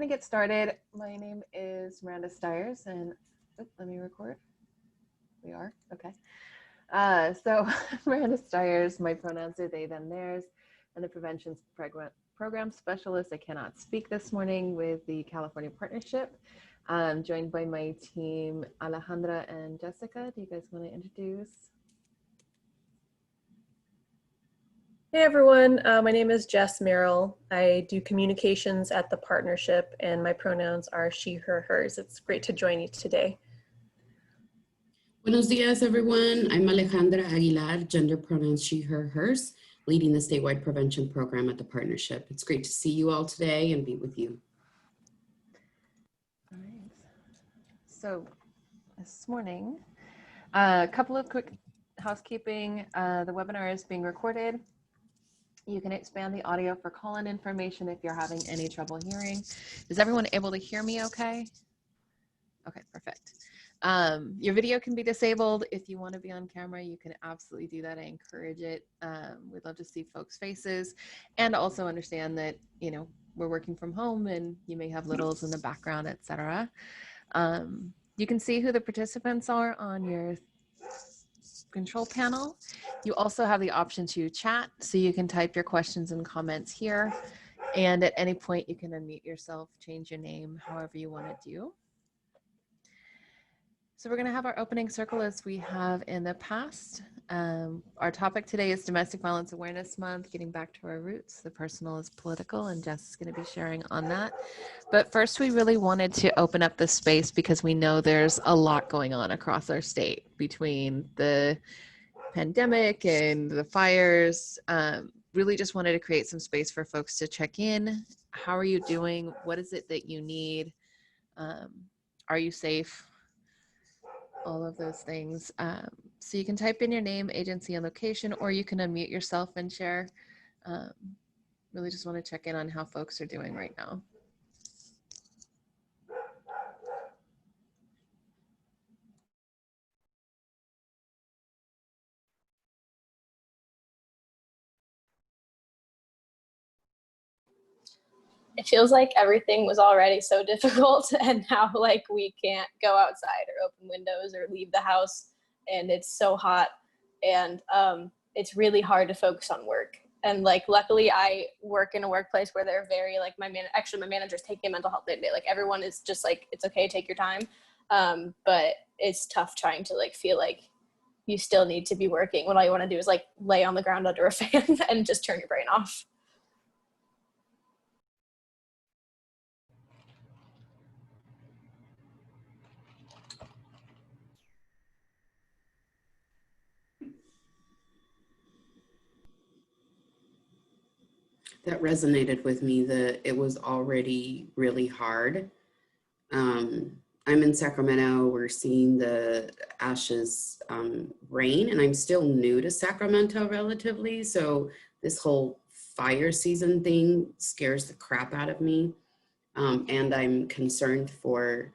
going to get started. My name is Miranda Stiers, and let me record. We are? Okay. So Miranda Stiers, my pronouns are they, them, theirs, and the prevention program specialist. I cannot speak this morning with the California Partnership. I'm joined by my team, Alejandra and Jessica. Do you guys want to introduce? Hey everyone, my name is Jess Merrill. I do communications at the partnership and my pronouns are she, her, hers. It's great to join you today. Buenos dias, everyone. I'm Alejandra Aguilar, gender pronouns she, her, hers, leading the statewide prevention program at the partnership. It's great to see you all today and be with you. All right. So this morning, a couple of quick housekeeping. The webinar is being recorded. You can expand the audio for call-in information if you're having any trouble hearing. Is everyone able to hear me okay? Okay, perfect. Your video can be disabled. If you want to be on camera, you can absolutely do that. I encourage it. We'd love to see folks' faces and also understand that, you know, we're working from home and you may have littles in the background, etc. You can see who the participants are on your control panel. You also have the option to chat, so you can type your questions and comments here. And at any point, you can unmute yourself, change your name, however you want to do. So we're going to have our opening circle as we have in the past. Our topic today is Domestic Violence Awareness Month, getting back to our roots. The personal is political, and Jess is going to be sharing on that. But first, we really wanted to open up the space because we know there's a lot going on across our state between the pandemic and the fires. Really just wanted to create some space for folks to check in. How are you doing? What is it that you need? Are you safe? All of those things. So you can type in your name, agency, and location, or you can unmute yourself and share. Really just want to check in on how folks are doing right now. It feels like everything was already so difficult and now like we can't go outside or open windows or leave the house and it's so hot and it's really hard to focus on work. And like luckily I work in a workplace where they're very like my manager's taking a mental health day to day. Like everyone is just like, it's okay, take your time. But it's tough trying to like feel like you still need to be working when all you want to do is like lay on the ground under a fan and just turn your brain off. That resonated with me, that it was already really hard. I'm in Sacramento. We're seeing the ashes rain, and I'm still new to Sacramento relatively. So this whole fire season thing scares the crap out of me. And I'm concerned for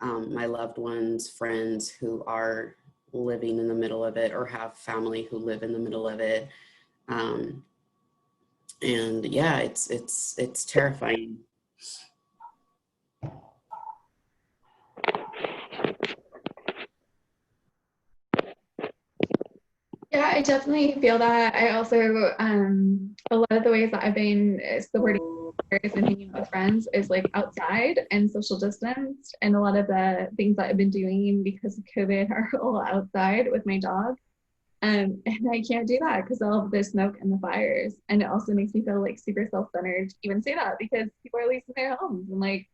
my loved ones, friends who are living in the middle of it or have family who live in the middle of it. And yeah, it's terrifying. Yeah, I definitely feel that. I also, a lot of the ways that I've been supporting and hanging out with friends is like outside and social distance. And a lot of the things that I've been doing because of COVID are all outside with my dog. And I can't do that because of all the smoke and the fires. And it also makes me feel like super self-centered to even say that because people are leasing their homes and like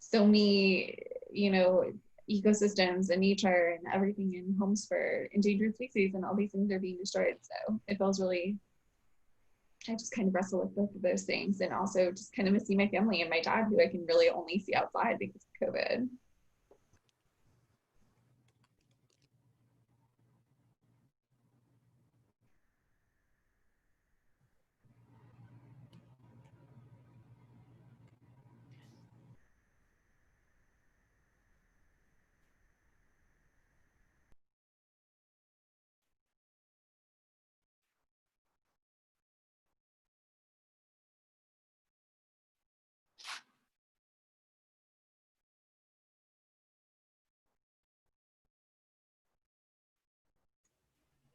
so many, you know, ecosystems and nature and everything in homes for endangered species and all these things are being destroyed. So it feels really, I just kind of wrestle with both of those things and also just kind of missing my family and my dad who I can really only see outside because of COVID.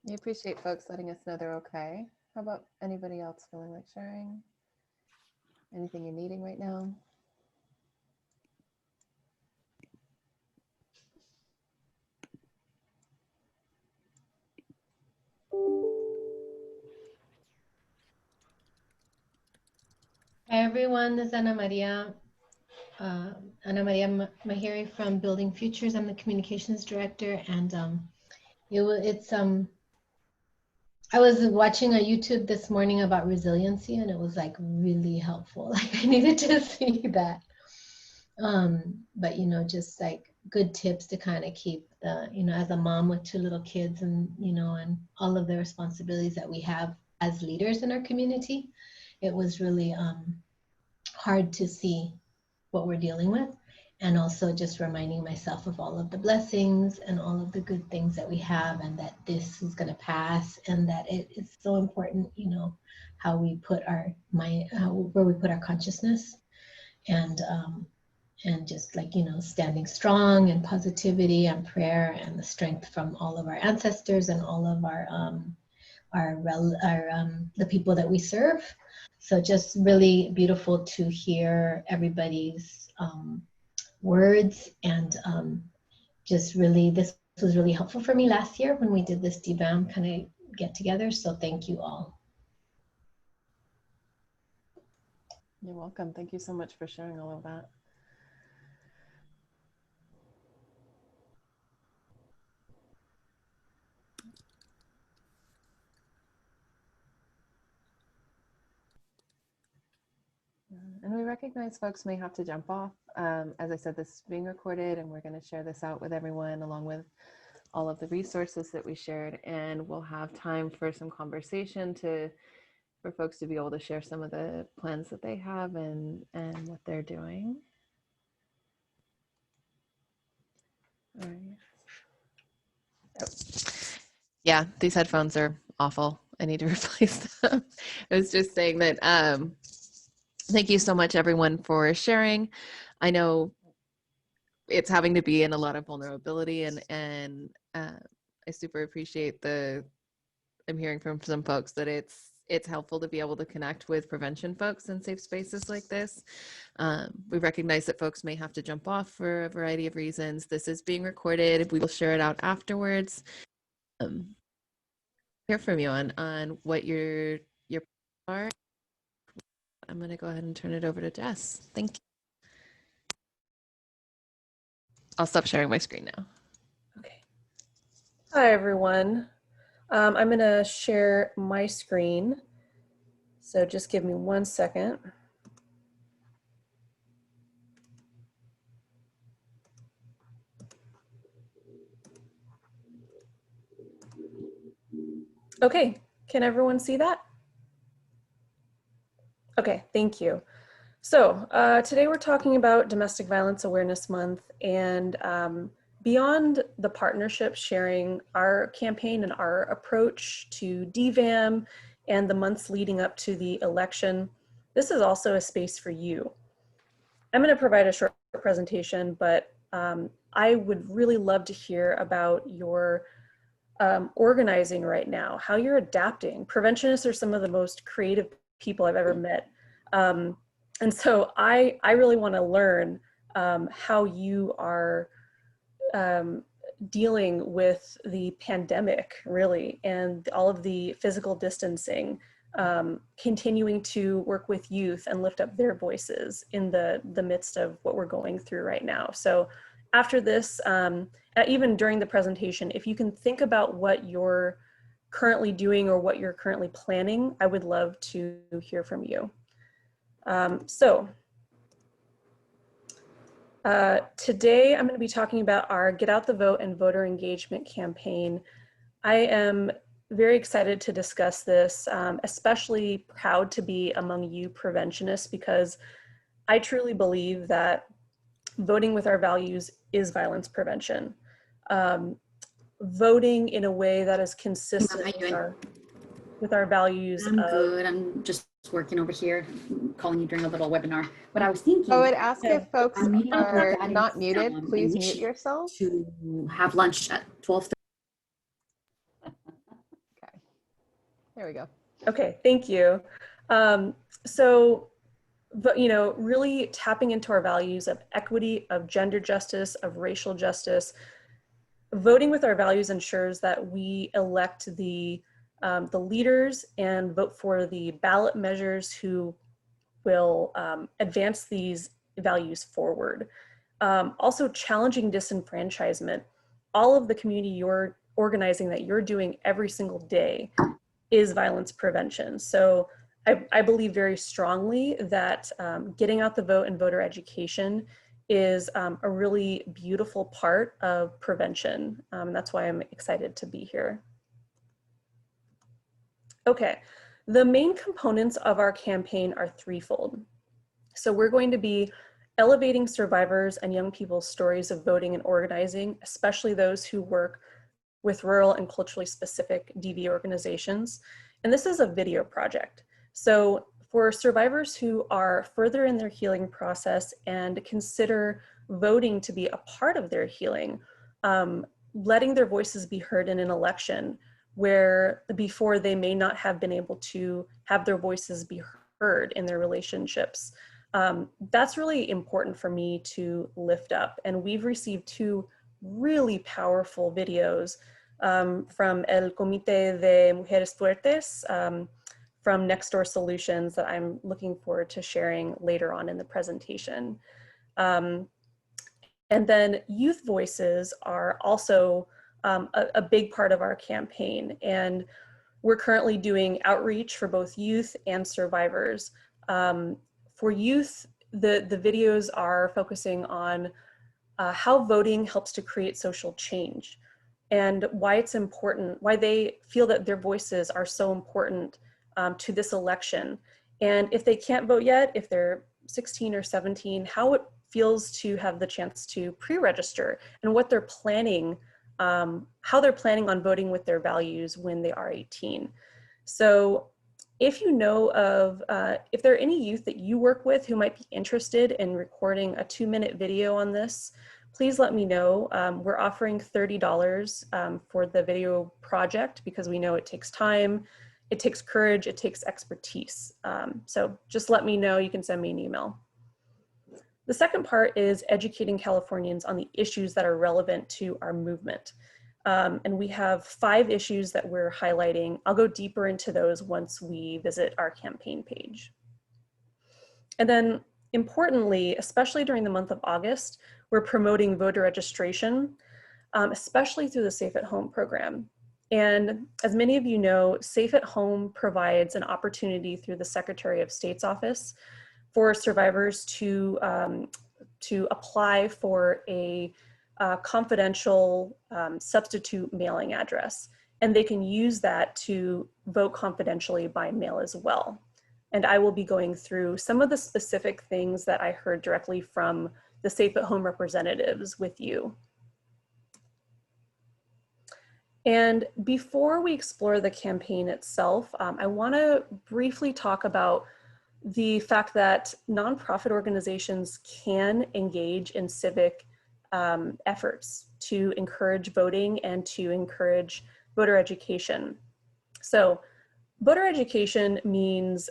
I appreciate folks letting us know they're okay. How about anybody else feeling like sharing? Anything you're needing right now? Hi everyone, this is Ana Maria. Ana Maria Mahiri from Building Futures. I'm the communications director, and I was watching a YouTube this morning about resiliency, and it was like really helpful. Like I needed to see that. But just like good tips to kind of keep the, as a mom with 2 little kids, and and all of the responsibilities that we have as leaders in our community, it was really hard to see what we're dealing with, and also just reminding myself of all of the blessings and all of the good things that we have, and that this is going to pass, and that it is so important, how we put our mind, where we put our consciousness, and just like standing strong, and positivity and prayer and the strength from all of our ancestors and all of the people that we serve. So just really beautiful to hear everybody's words, and just really, this was really helpful for me last year when we did this DBAM kind of get together. So thank you all. You're welcome. Thank you so much for sharing all of that. And we recognize folks may have to jump off. As I said, this is being recorded, and we're going to share this out with everyone along with all of the resources that we shared, and we'll have time for some conversation for folks to be able to share some of the plans that they have and what they're doing. All right. Oh. Yeah, these headphones are awful. I need to replace them. I was just saying that thank you so much, everyone, for sharing. I know it's having to be in a lot of vulnerability, and I super appreciate I'm hearing from some folks that it's helpful to be able to connect with prevention folks in safe spaces like this. We recognize that folks may have to jump off for a variety of reasons. This is being recorded. We will share it out afterwards. Hear from you on what your are. I'm going to go ahead and turn it over to Jess. Thank you. I'll stop sharing my screen now. Okay. Hi, everyone. I'm going to share my screen. So just give me 1 second. Okay, can everyone see that? Okay, thank you. So today we're talking about Domestic Violence Awareness Month, and beyond the partnership sharing our campaign and our approach to DVAM and the months leading up to the election, this is also a space for you. I'm going to provide a short presentation, but I would really love to hear about your organizing right now, how you're adapting. Preventionists are some of the most creative people I've ever met. And so I really want to learn how you are dealing with the pandemic, really, and all of the physical distancing, continuing to work with youth and lift up their voices in the midst of what we're going through right now. So after this, even during the presentation, if you can think about what you're currently doing or what you're currently planning, I would love to hear from you. Today I'm going to be talking about our Get Out the Vote and voter engagement campaign. I am very excited to discuss this, especially proud to be among you preventionists, because I truly believe that voting with our values is violence prevention. Voting in a way that is consistent with our values. I'm good. I'm just working over here, calling you during a little webinar. But I was thinking, I would ask if folks our meeting are got not muted, and please we mute should yourself. to have lunch at 12:30. There we go. Okay, thank you. So, but, you know, really tapping into our values of equity, of gender justice, of racial justice. Voting with our values ensures that we elect the leaders and vote for the ballot measures who will advance these values forward. Also challenging disenfranchisement. All of the community you're organizing that you're doing every single day is violence prevention. So I believe very strongly that getting out the vote and voter education is a really beautiful part of prevention. That's why I'm excited to be here. Okay, the main components of our campaign are threefold. So we're going to be elevating survivors and young people's stories of voting and organizing, especially those who work with rural and culturally specific DV organizations. And this is a video project. So for survivors who are further in their healing process and consider voting to be a part of their healing, letting their voices be heard in an election where before they may not have been able to have their voices be heard in their relationships. That's really important for me to lift up. And we've received 2 really powerful videos from El Comité de Mujeres Fuertes, from Next Door Solutions that I'm looking forward to sharing later on in the presentation. And then youth voices are also a big part of our campaign. And we're currently doing outreach for both youth and survivors. For youth, the videos are focusing on how voting helps to create social change and why it's important, why they feel that their voices are so important to this election. And if they can't vote yet, if they're 16 or 17, how it feels to have the chance to pre-register and what they're planning, how they're planning on voting with their values when they are 18. So if you know of, if there are any youth that you work with who might be interested in recording a 2-minute video on this, please let me know. We're offering $30 for the video project because we know it takes time, it takes courage, it takes expertise. So just let me know, you can send me an email. The second part is educating Californians on the issues that are relevant to our movement. And we have 5 issues that we're highlighting. I'll go deeper into those once we visit our campaign page. And then importantly, especially during the month of August, we're promoting voter registration, especially through the Safe at Home program. And as many of you know, Safe at Home provides an opportunity through the Secretary of State's office for survivors to apply for a confidential substitute mailing address. And they can use that to vote confidentially by mail as well. And I will be going through some of the specific things that I heard directly from the Safe at Home representatives with you. And before we explore the campaign itself, I want to briefly talk about the fact that nonprofit organizations can engage in civic efforts to encourage voting and to encourage voter education. So voter education means,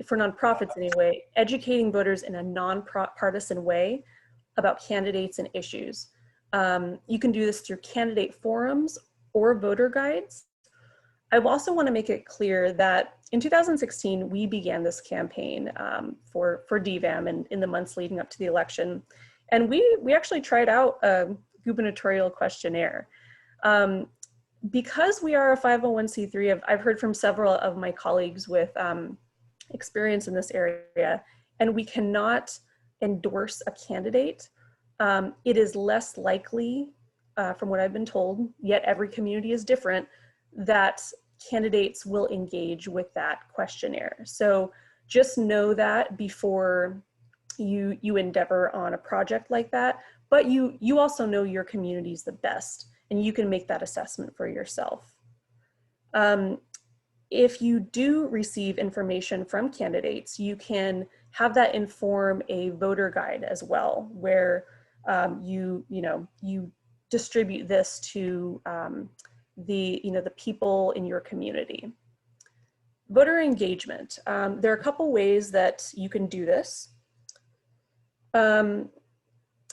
for nonprofits anyway, educating voters in a non-partisan way about candidates and issues. You can do this through candidate forums or voter guides. I also want to make it clear that in 2016, we began this campaign for DVAM and in the months leading up to the election. And we actually tried out a gubernatorial questionnaire. Because we are a 501c3, I've heard from several of my colleagues with experience in this area, and we cannot endorse a candidate. It is less likely, from what I've been told, yet every community is different, that candidates will engage with that questionnaire. So just know that before you endeavor on a project like that, but you also know your community's the best, and you can make that assessment for yourself. If you do receive information from candidates, you can have that inform a voter guide as well, where you distribute this to the people in your community. voter engagement. There are a couple ways that you can do this.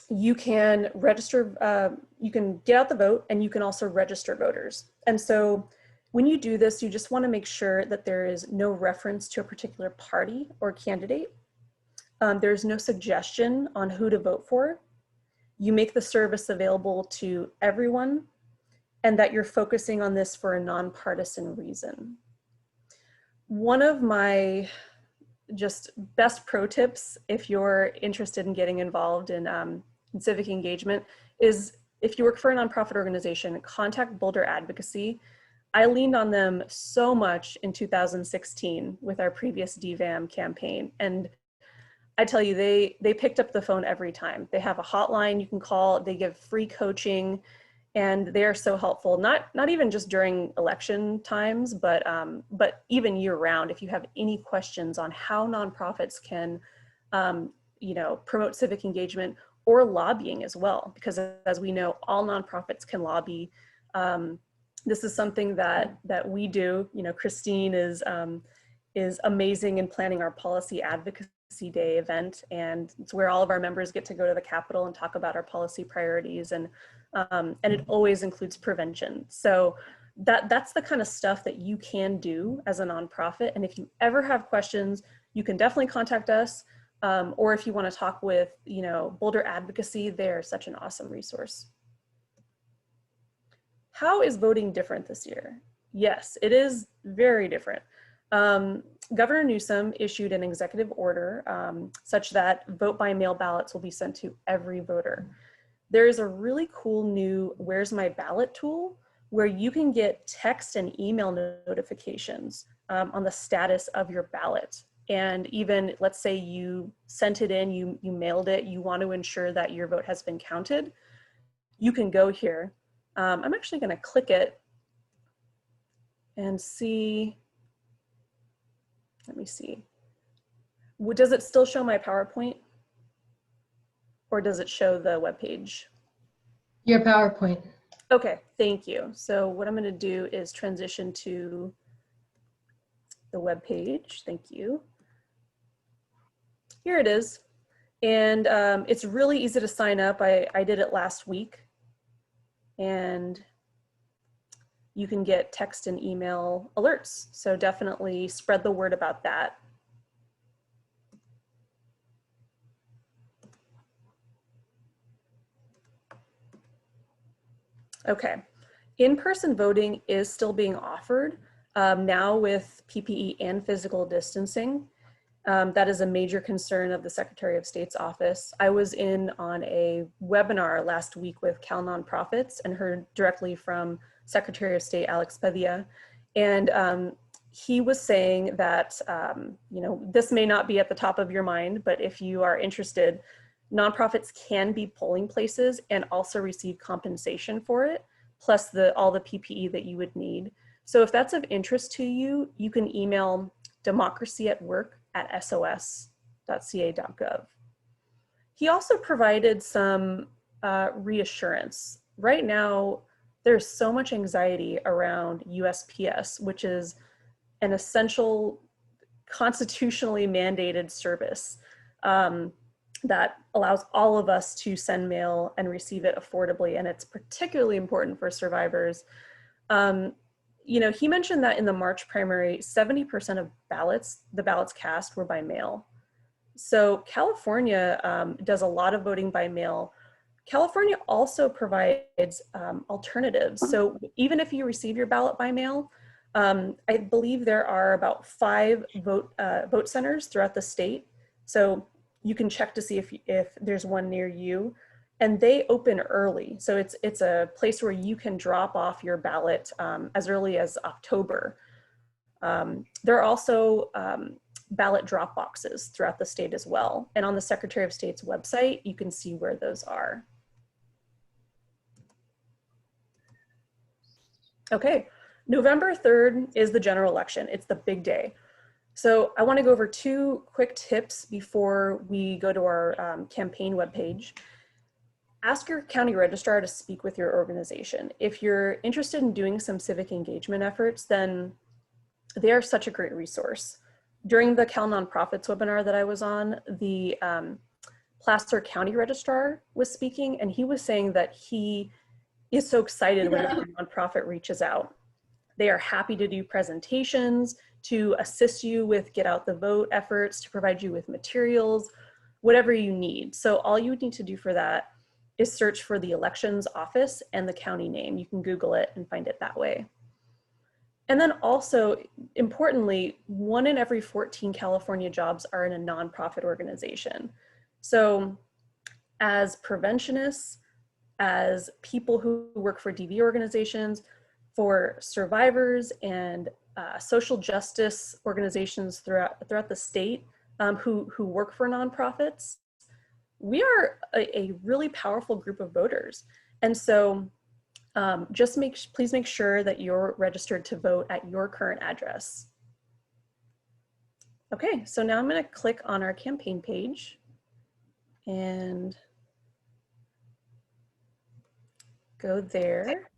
You can register, you can get out the vote, and you can also register voters. And so when you do this, you just want to make sure that there is no reference to a particular party or candidate. There's no suggestion on who to vote for. You make the service available to everyone, and that you're focusing on this for a nonpartisan reason. One of my just best pro tips, if you're interested in getting involved in civic engagement, is if you work for a nonprofit organization, contact Boulder Advocacy. I leaned on them so much in 2016 with our previous DVAM campaign. And I tell you, they picked up the phone every time. They have a hotline you can call, they give free coaching, and they are so helpful, not even just during election times, but even year round. If you have any questions on how nonprofits can promote civic engagement or lobbying as well, because as we know, all nonprofits can lobby. This is something that we do. Christine is amazing in planning our Policy Advocacy Day event, and it's where all of our members get to go to the Capitol and talk about our policy priorities, and it always includes prevention. So that's the kind of stuff that you can do as a nonprofit. And if you ever have questions, you can definitely contact us. Or if you want to talk with, Boulder Advocacy, they're such an awesome resource. How is voting different this year? Yes, it is very different. Governor Newsom issued an executive order such that vote by mail ballots will be sent to every voter. There is a really cool new Where's My Ballot tool where you can get text and email notifications on the status of your ballot. And even, let's say you sent it in, you mailed it, you want to ensure that your vote has been counted, you can go here. I'm actually going to click it and see. Let me see. Does it still show my PowerPoint? Or does it show the web page? Your PowerPoint. Okay, thank you. So what I'm going to do is transition to the web page. Thank you. Here it is. And it's really easy to sign up. I did it last week. And you can get text and email alerts. So definitely spread the word about that. Okay, in-person voting is still being offered now with PPE and physical distancing. That is a major concern of the Secretary of State's office. I was in on a webinar last week with Cal Nonprofits and heard directly from Secretary of State Alex Padilla. And he was saying that, this may not be at the top of your mind, but if you are interested, nonprofits can be polling places and also receive compensation for it, plus all the PPE that you would need. So if that's of interest to you, you can email democracyatwork@sos.ca.gov. He also provided some reassurance. Right now, there's so much anxiety around USPS, which is an essential constitutionally mandated service that allows all of us to send mail and receive it affordably. And it's particularly important for survivors. He mentioned that in the March primary, 70% of the ballots cast were by mail. So California does a lot of voting by mail. California also provides alternatives. So even if you receive your ballot by mail, I believe there are about 5 vote centers throughout the state. So you can check to see if there's one near you, and they open early. So it's a place where you can drop off your ballot as early as October. There are also ballot drop boxes throughout the state as well. And on the Secretary of State's website, you can see where those are. Okay, November 3rd is the general election. It's the big day. So I want to go over 2 quick tips before we go to our campaign webpage. Ask your county registrar to speak with your organization. If you're interested in doing some civic engagement efforts, then they are such a great resource. During the Cal Nonprofits webinar that I was on, the Placer County Registrar was speaking, and he was saying that he is so excited whenever a nonprofit reaches out. They are happy to do presentations, to assist you with get out the vote efforts, to provide you with materials, whatever you need. So all you would need to do for that is search for the elections office and the county name. You can Google it and find it that way. And then also, importantly, 1 in every 14 California jobs are in a nonprofit organization. So as preventionists, as people who work for DV organizations, for survivors and social justice organizations throughout the state who work for nonprofits, we are a really powerful group of voters. And so please make sure that you're registered to vote at your current address. Okay, so now I'm going to click on our campaign page and go there.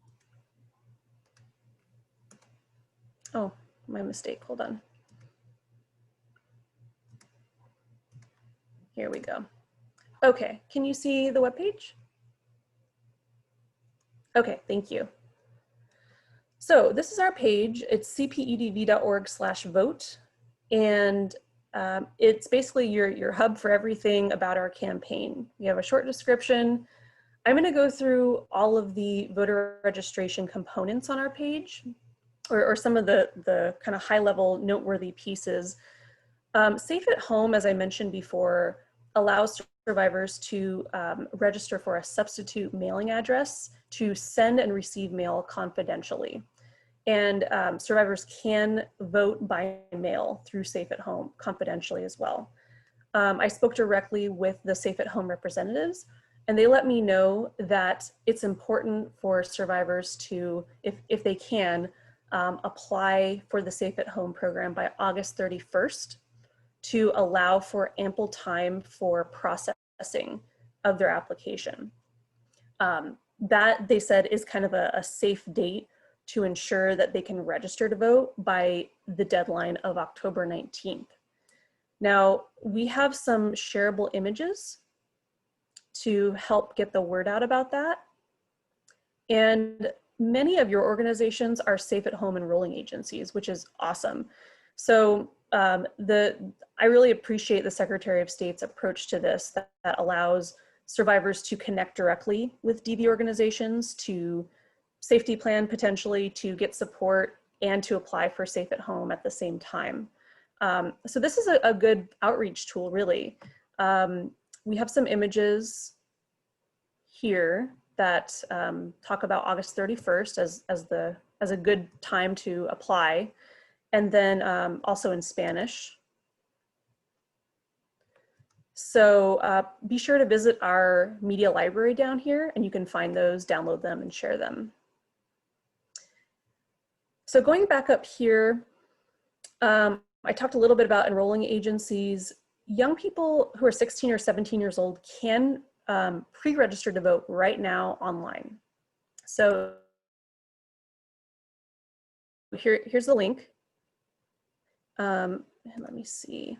Oh, my mistake, hold on. Here we go. Okay, can you see the webpage? Okay, thank you. So this is our page. It's cpedv.org/vote. And it's basically your hub for everything about our campaign. We have a short description. I'm gonna go through all of the voter registration components on our page, or some of the kind of high level noteworthy pieces. Safe at Home, as I mentioned before, allows survivors to register for a substitute mailing address to send and receive mail confidentially. And survivors can vote by mail through Safe at Home confidentially as well. I spoke directly with the Safe at Home representatives, and they let me know that it's important for survivors to, if they can, apply for the Safe at Home program by August 31st to allow for ample time for processing of their application. That, they said, is kind of a safe date to ensure that they can register to vote by the deadline of October 19th. Now, we have some shareable images to help get the word out about that. And many of your organizations are Safe at Home enrolling agencies, which is awesome. So I really appreciate the Secretary of State's approach to this that allows survivors to connect directly with DV organizations, to safety plan potentially, to get support, and to apply for Safe at Home at the same time. So this is a good outreach tool, really. We have some images here that talk about August 31st as a good time to apply, and then also in Spanish. So be sure to visit our media library down here, and you can find those, download them, and share them. So going back up here, I talked a little bit about enrolling agencies. Young people who are 16 or 17 years old can pre-register to vote right now online. So here's the link. And let me see.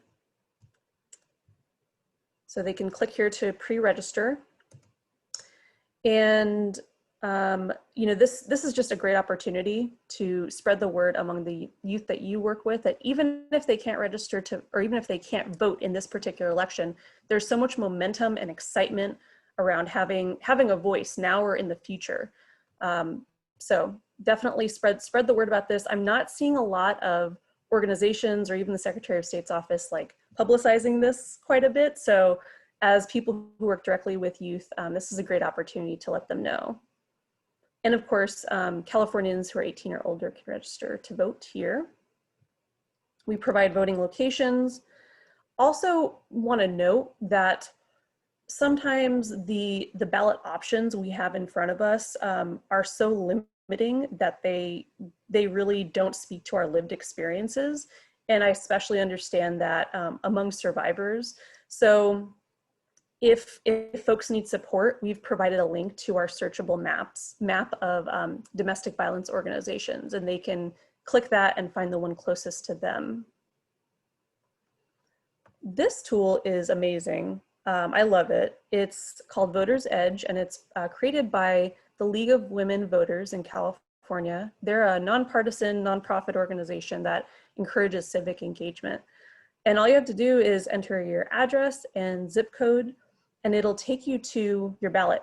So they can click here to pre-register. And you know, this is just a great opportunity to spread the word among the youth that you work with, that even if they can't register to, or even if they can't vote in this particular election, there's so much momentum and excitement around having a voice now or in the future. So definitely spread the word about this. I'm not seeing a lot of organizations or even the Secretary of State's office like publicizing this quite a bit. So as people who work directly with youth, this is a great opportunity to let them know. And of course, Californians who are 18 or older can register to vote here. We provide voting locations. Also want to note that sometimes the ballot options we have in front of us are so limiting that they really don't speak to our lived experiences. And I especially understand that among survivors. So if folks need support, we've provided a link to our searchable map of domestic violence organizations, and they can click that and find the one closest to them. This tool is amazing. I love it. It's called Voter's Edge, and it's created by the League of Women Voters in California. They're a nonpartisan, nonprofit organization that encourages civic engagement. And all you have to do is enter your address and zip code, and it'll take you to your ballot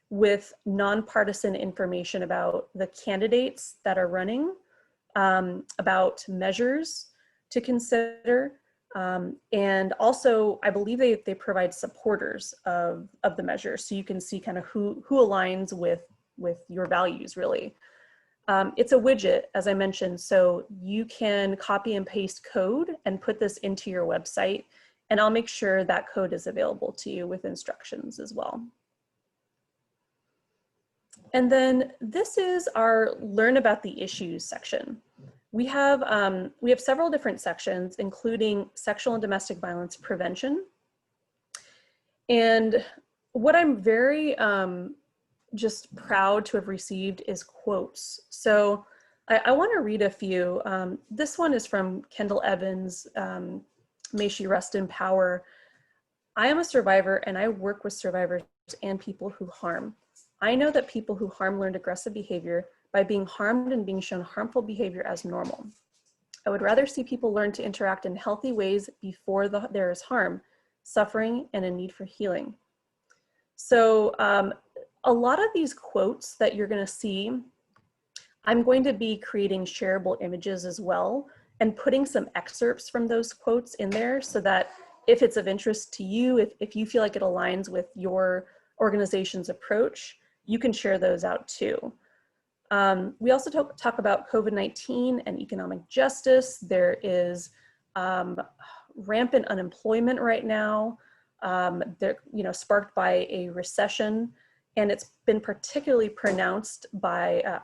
with nonpartisan information about the candidates that are running, about measures to consider, and also I believe they provide supporters of the measures, so you can see kind of who aligns with your values, really. It's a widget, as I mentioned, so you can copy and paste code and put this into your website, and I'll make sure that code is available to you with instructions as well. And then this is our Learn About the Issues section. We have several different sections, including sexual and domestic violence prevention. And what I'm very just proud to have received is quotes. So I want to read a few. This one is from Kendall Evans, may she rest in power. I am a survivor and I work with survivors and people who harm. I know that people who harm learned aggressive behavior by being harmed and being shown harmful behavior as normal. I would rather see people learn to interact in healthy ways before there is harm, suffering, and a need for healing. So a lot of these quotes that you're going to see, I'm going to be creating shareable images as well and putting some excerpts from those quotes in there so that if it's of interest to you, if you feel like it aligns with your organization's approach, you can share those out too. We also talk about COVID-19 and economic justice. There is rampant unemployment right now, sparked by a recession, and it's been particularly pronounced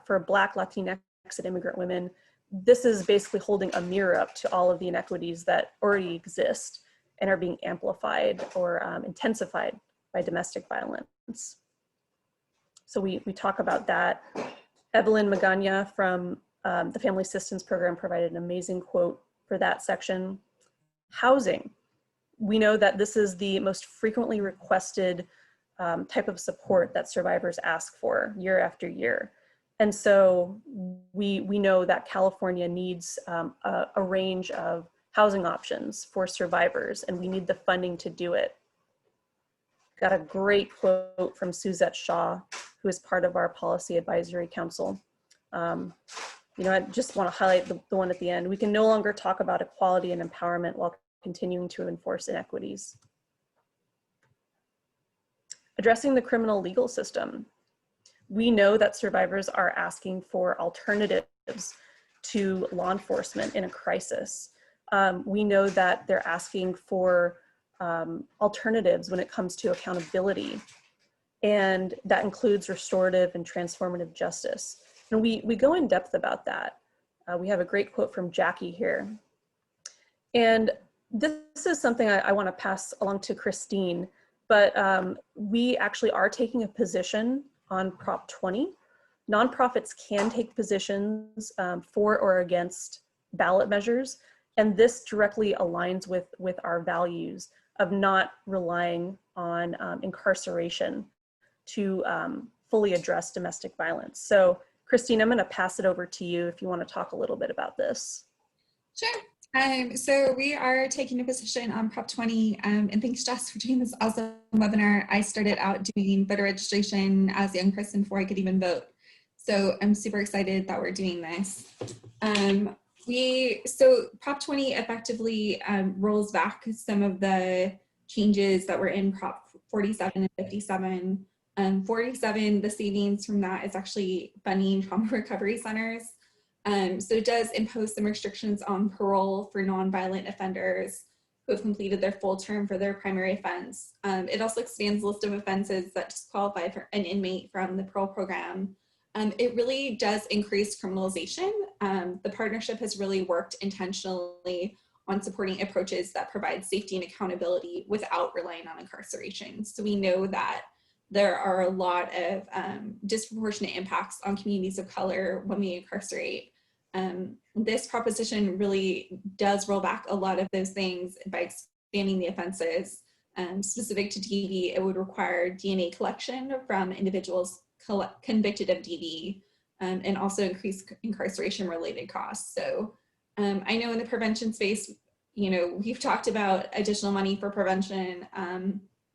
for Black, Latinx, and immigrant women. This is basically holding a mirror up to all of the inequities that already exist and are being amplified or intensified by domestic violence. So we talk about that. Evelyn Magana from the Family Assistance Program provided an amazing quote for that section. Housing. We know that this is the most frequently requested type of support that survivors ask for year after year. And so we know that California needs a range of housing options for survivors, and we need the funding to do it. Got a great quote from Suzette Shaw, who is part of our Policy Advisory Council. I just want to highlight the one at the end. We can no longer talk about equality and empowerment while continuing to enforce inequities. Addressing the criminal legal system. We know that survivors are asking for alternatives to law enforcement in a crisis. We know that they're asking for alternatives when it comes to accountability, and that includes restorative and transformative justice. And we go in depth about that. We have a great quote from Jackie here. And this is something I want to pass along to Christine, but we actually are taking a position on Prop 20. Nonprofits can take positions for or against ballot measures, and this directly aligns with our values of not relying on incarceration to fully address domestic violence. So Christine, I'm going to pass it over to you if you want to talk a little bit about this. Sure. So we are taking a position on Prop 20, and thanks Jess for doing this awesome webinar. I started out doing voter registration as a young person before I could even vote. So I'm super excited that we're doing this. So Prop 20 effectively rolls back some of the changes that were in Prop 47 and 57. 47, the savings from that is actually funding trauma recovery centers. So it does impose some restrictions on parole for nonviolent offenders who have completed their full term for their primary offense. It also expands the list of offenses that disqualify for an inmate from the parole program. It really does increase criminalization. The partnership has really worked intentionally on supporting approaches that provide safety and accountability without relying on incarceration. So we know that there are a lot of disproportionate impacts on communities of color when we incarcerate. This proposition really does roll back a lot of those things by expanding the offenses. Specific to DV, it would require DNA collection from individuals convicted of DV, and also increase incarceration related costs. So I know in the prevention space, we've talked about additional money for prevention.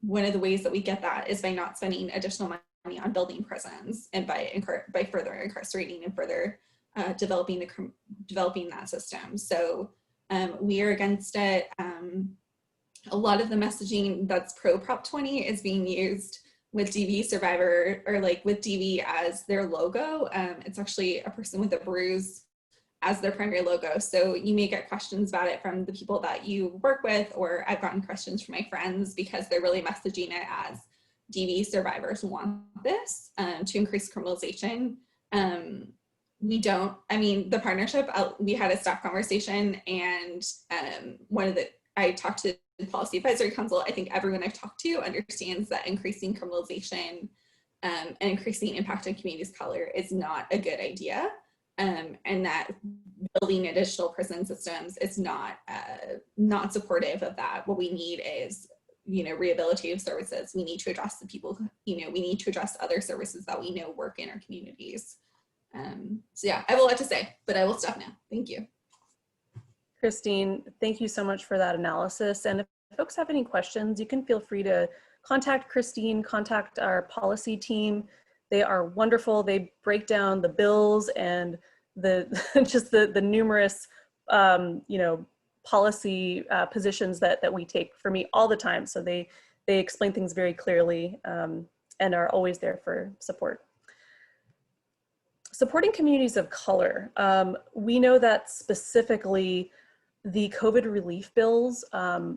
One of the ways that we get that is by not spending additional money on building prisons and by further incarcerating and further developing that system. So we are against it. A lot of the messaging that's pro Prop 20 is being used with DV survivor, or like with DV as their logo. It's actually a person with a bruise as their primary logo. So you may get questions about it from the people that you work with, or I've gotten questions from my friends because they're really messaging it as DV survivors want this to increase criminalization. The partnership, we had a staff conversation, and I talked to the Policy Advisory Council. I think everyone I've talked to understands that increasing criminalization and increasing impact on communities of color is not a good idea. And that building additional prison systems is not supportive of that. What we need is, rehabilitative services. We need to address the people, we need to address other services that we know work in our communities. So yeah, I have a lot to say, but I will stop now. Thank you. Christine, thank you so much for that analysis. And if folks have any questions, you can feel free to contact Christine, contact our policy team. They are wonderful. They break down the bills and the numerous policy positions that we take for me all the time. So they explain things very clearly and are always there for support. Supporting communities of color. We know that specifically the COVID relief bills have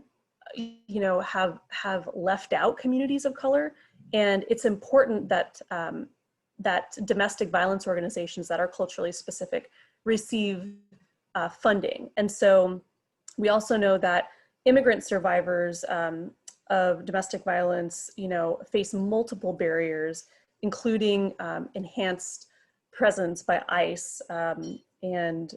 left out communities of color. And it's important that that domestic violence organizations that are culturally specific receive funding. And so we also know that immigrant survivors of domestic violence, face multiple barriers, including enhanced presence by ICE. And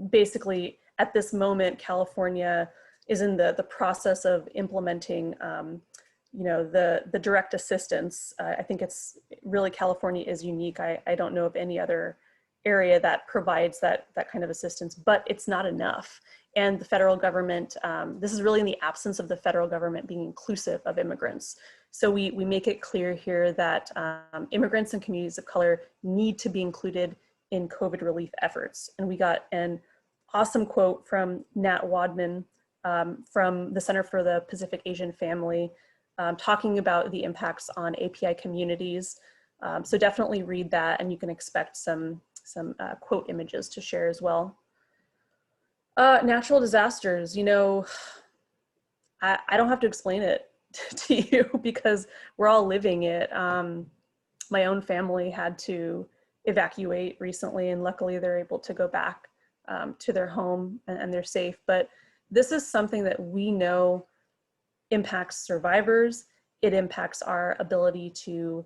basically at this moment, California is in the process of implementing the direct assistance. I think it's really, California is unique. I don't know of any other area that provides that kind of assistance, but it's not enough. And the federal government, this is really in the absence of the federal government being inclusive of immigrants. So we make it clear here that immigrants and communities of color need to be included in COVID relief efforts. And we got an awesome quote from Nat Wadman from the Center for the Pacific Asian Family, talking about the impacts on API communities. So definitely read that, and you can expect some quote images to share as well. Natural disasters, I don't have to explain it to you because we're all living it. My own family had to evacuate recently, and luckily they're able to go back to their home and they're safe. But this is something that we know impacts survivors. It impacts our ability to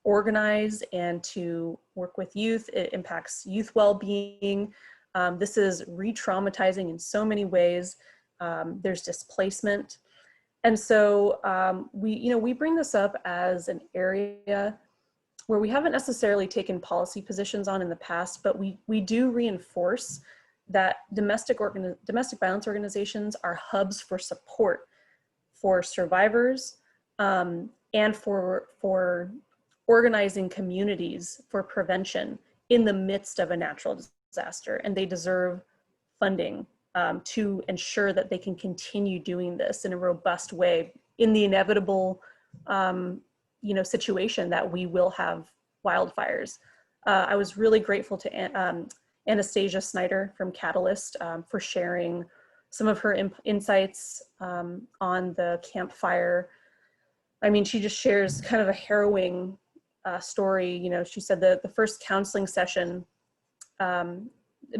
organize and to work with youth. It impacts youth well-being. This is re-traumatizing in so many ways. There's displacement. And so we bring this up as an area where we haven't necessarily taken policy positions on in the past, but we do reinforce that domestic violence organizations are hubs for support for survivors and for organizing communities for prevention in the midst of a natural disaster. And they deserve funding to ensure that they can continue doing this in a robust way in the inevitable situation that we will have wildfires. I was really grateful to Anastasia Schneider from Catalyst for sharing some of her insights on the campfire. I mean, she just shares kind of a harrowing story. She said that the first counseling session,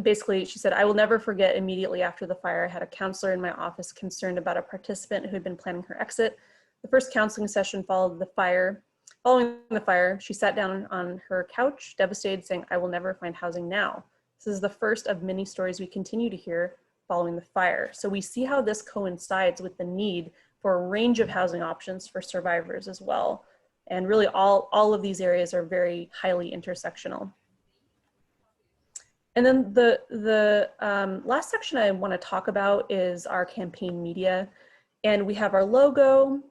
basically she said, "I will never forget immediately after the fire, I had a counselor in my office concerned about a participant who had been planning her exit. The first counseling session followed the fire. Following the fire, she sat down on her couch, devastated, saying, "I will never find housing now." This is the first of many stories we continue to hear following the fire. So we see how this coincides with the need for a range of housing options for survivors as well. And really all of these areas are very highly intersectional. And then the last section I want to talk about is our campaign media. And we have our logo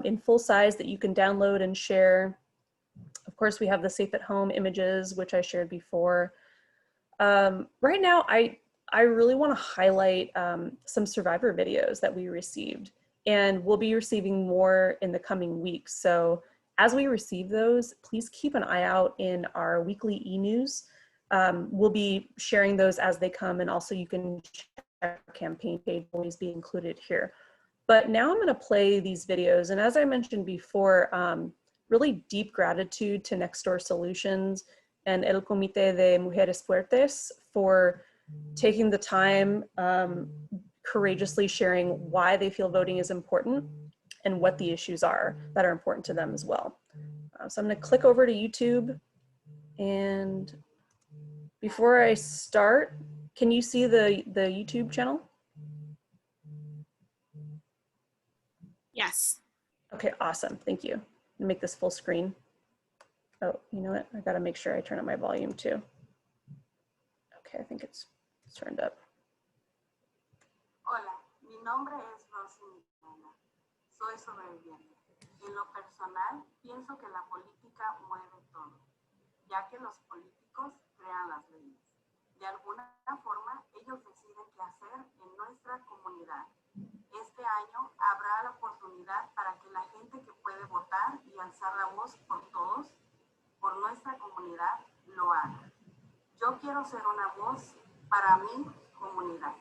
in full size that you can download and share. Of course, we have the safe at home images, which I shared before. Right now, I really want to highlight some survivor videos that we received, and we'll be receiving more in the coming weeks. So as we receive those, please keep an eye out in our weekly e-news. We'll be sharing those as they come, and also you can check our campaign page, always be included here. But now I'm going to play these videos, and as I mentioned before, really deep gratitude to Next Door Solutions and El Comité de Mujeres Fuertes for taking the time, courageously sharing why they feel voting is important and what the issues are that are important to them as well. So I'm going to click over to YouTube, and before I start, can you see the YouTube channel? Yes. Okay, awesome. Thank you. I'm gonna make this full screen. Oh, you know what? I gotta make sure I turn up my volume too. Okay, I think it's turned up. Hola, mi nombre es Rosy Miguel. Soy sobreviviente. En lo personal, pienso que la política mueve todo, ya que los políticos crean las leyes. De alguna forma, ellos deciden qué hacer en nuestra comunidad. Este año habrá la oportunidad para que la gente que puede votar y alzar la voz por todos, por nuestra comunidad, lo haga. Yo quiero ser una voz para mi comunidad.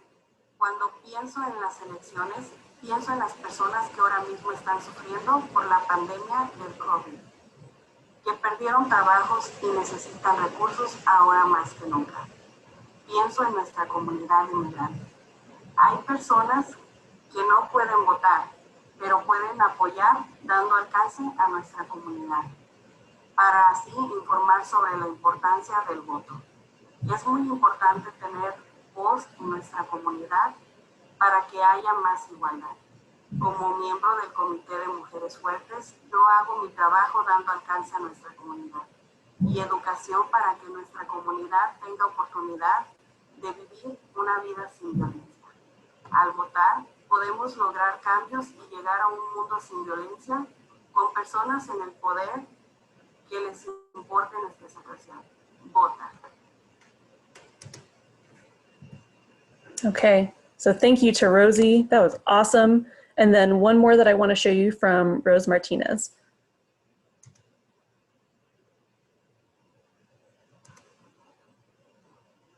Cuando pienso en las elecciones, pienso en las personas que ahora mismo están sufriendo por la pandemia del COVID, que perdieron trabajos y necesitan recursos ahora más que nunca. Pienso en nuestra comunidad inmigrante. Hay personas que no pueden votar, pero pueden apoyar dando alcance a nuestra comunidad, para así informar sobre la importancia del voto. Es muy importante tener voz en nuestra comunidad para que haya más igualdad. Como miembro del Comité de Mujeres Fuertes, yo hago mi trabajo dando alcance a nuestra comunidad y educación para que nuestra comunidad tenga oportunidad de vivir una vida sin violencia. Al votar, podemos lograr cambios y llegar a un mundo sin violencia, con personas en el poder que les importe nuestra situación. Vota. Okay, so thank you to Rosie. That was awesome. And then one more that I want to show you from Rose Martinez.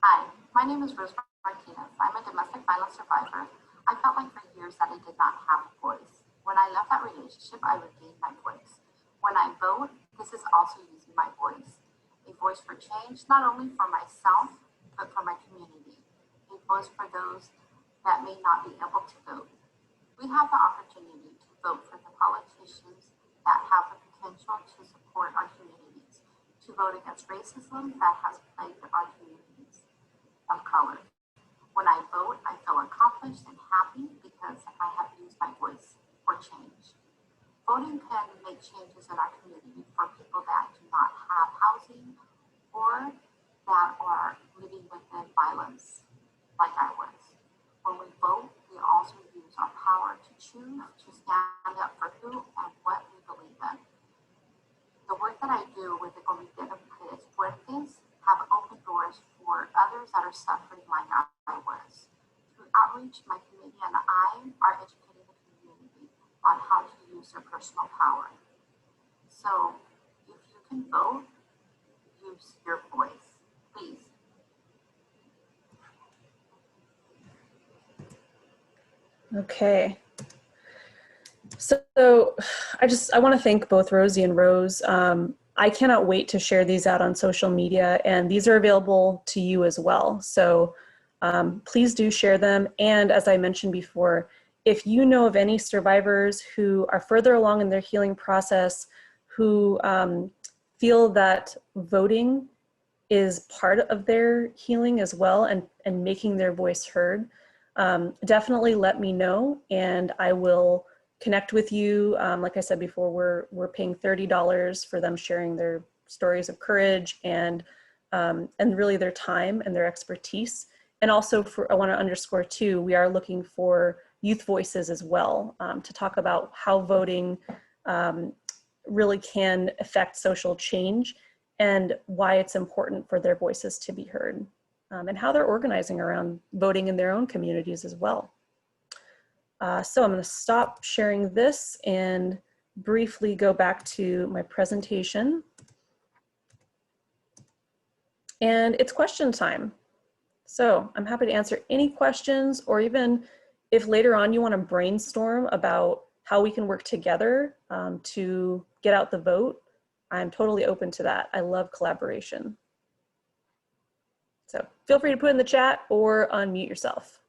Hi, my name is Rose Martinez. I'm a domestic violence survivor. I felt like for years that I did not have a voice. When I left that relationship, I regained my voice. When I vote, this is also using my voice. A voice for change, not only for myself, but for my community. A voice for those that may not be able to vote. We have the opportunity to vote for the politicians that have the potential to support our communities, to vote against racism that has plagued our communities of color. When I vote, I feel accomplished and happy because I have used my voice for change. Voting can make changes in our community for people that do not have housing or that are living within violence, like I was. When we vote, we also use our power to choose to stand up for who and what we believe in. The work that I do with the Comité de Mujeres Fuertes have opened doors for others that are suffering like I was. Through outreach, my committee and I are educating the community on how to use their personal power. So if you can vote, use your voice, please. Okay. So I want to thank both Rosie and Rose. I cannot wait to share these out on social media, and these are available to you as well. So please do share them. And as I mentioned before, if you know of any survivors who are further along in their healing process, who feel that voting is part of their healing as well, and making their voice heard, definitely let me know, and I will connect with you. Like I said before, we're paying $30 for them sharing their stories of courage and really their time and their expertise. And also, I want to underscore too, we are looking for youth voices as well, to talk about how voting really can affect social change and why it's important for their voices to be heard, and how they're organizing around voting in their own communities as well. So I'm going to stop sharing this and briefly go back to my presentation. And it's question time. So I'm happy to answer any questions, or even if later on you want to brainstorm about how we can work together to get out the vote, I'm totally open to that. I love collaboration. So feel free to put in the chat or unmute yourself.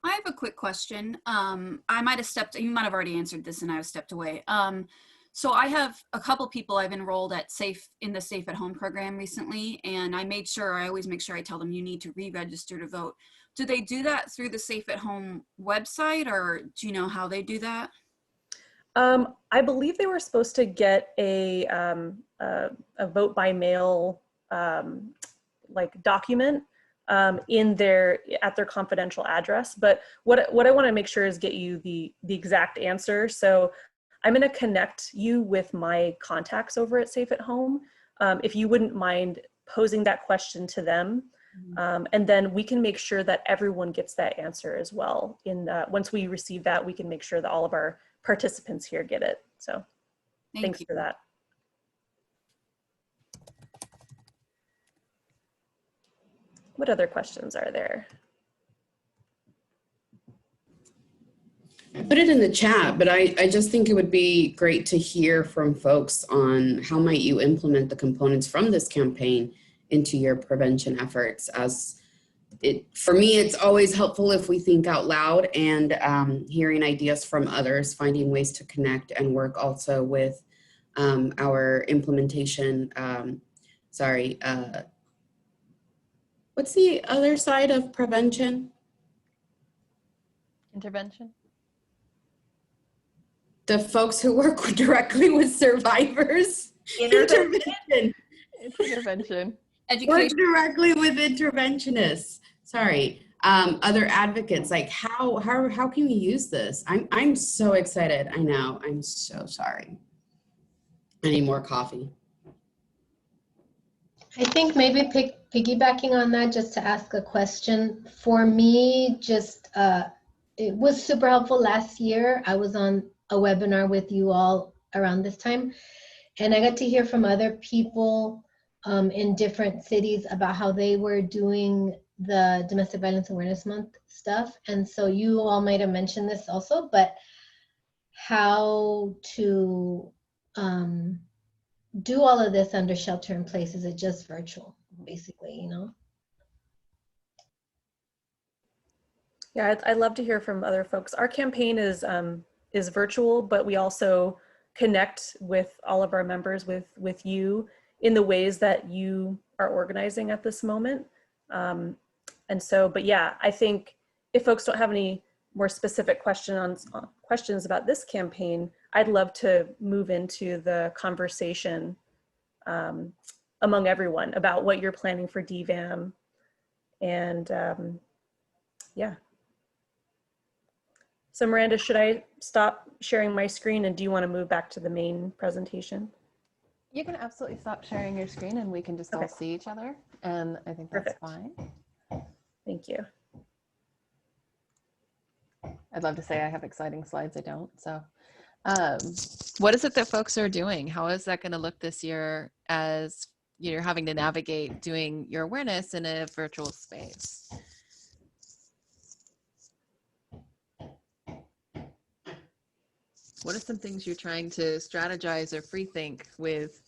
I have a quick question. I might have you might have already answered this and I have stepped away. So I have a couple people I've enrolled at in the Safe at Home program recently, and I always make sure I tell them you need to re-register to vote. Do they do that through the Safe at Home website, or do you know how they do that? I believe they were supposed to get a vote by mail like document at their confidential address. But what I want to make sure is get you the exact answer. So I'm going to connect you with my contacts over at Safe at Home. If you wouldn't mind posing that question to them, and then we can make sure that everyone gets that answer as well. Once we receive that, we can make sure that all of our participants here get it. So thanks for that. What other questions are there? I put it in the chat, but I just think it would be great to hear from folks on how might you implement the components from this campaign into your prevention efforts. For me, it's always helpful if we think out loud, and hearing ideas from others, finding ways to connect and work also with our implementation. What's the other side of prevention? Intervention. The folks who work directly with survivors. Intervention. It's intervention. Education. Work directly with interventionists. Sorry. Other advocates, like how can we use this? I'm so excited. I know. I'm so sorry. I need more coffee. I think maybe piggybacking on that, just to ask a question. For me, it was super helpful last year. I was on a webinar with you all around this time, and I got to hear from other people in different cities about how they were doing the Domestic Violence Awareness Month stuff. And so you all might have mentioned this also, but how to do all of this under shelter in place? Is it just virtual, basically, you know? Yeah, I'd love to hear from other folks. Our campaign is virtual, but we also connect with all of our members, with you, in the ways that you are organizing at this moment. And so, but yeah, I think if folks don't have any more specific questions about this campaign, I'd love to move into the conversation among everyone about what you're planning for DVAM. And yeah. So Miranda, should I stop sharing my screen, and do you want to move back to the main presentation? You can absolutely stop sharing your screen and we can just all see each other. And I think that's fine. Thank you. I'd love to say I have exciting slides. I don't. So what is it that folks are doing? How is that going to look this year as you're having to navigate doing your awareness in a virtual space? What are some things you're trying to strategize or free think with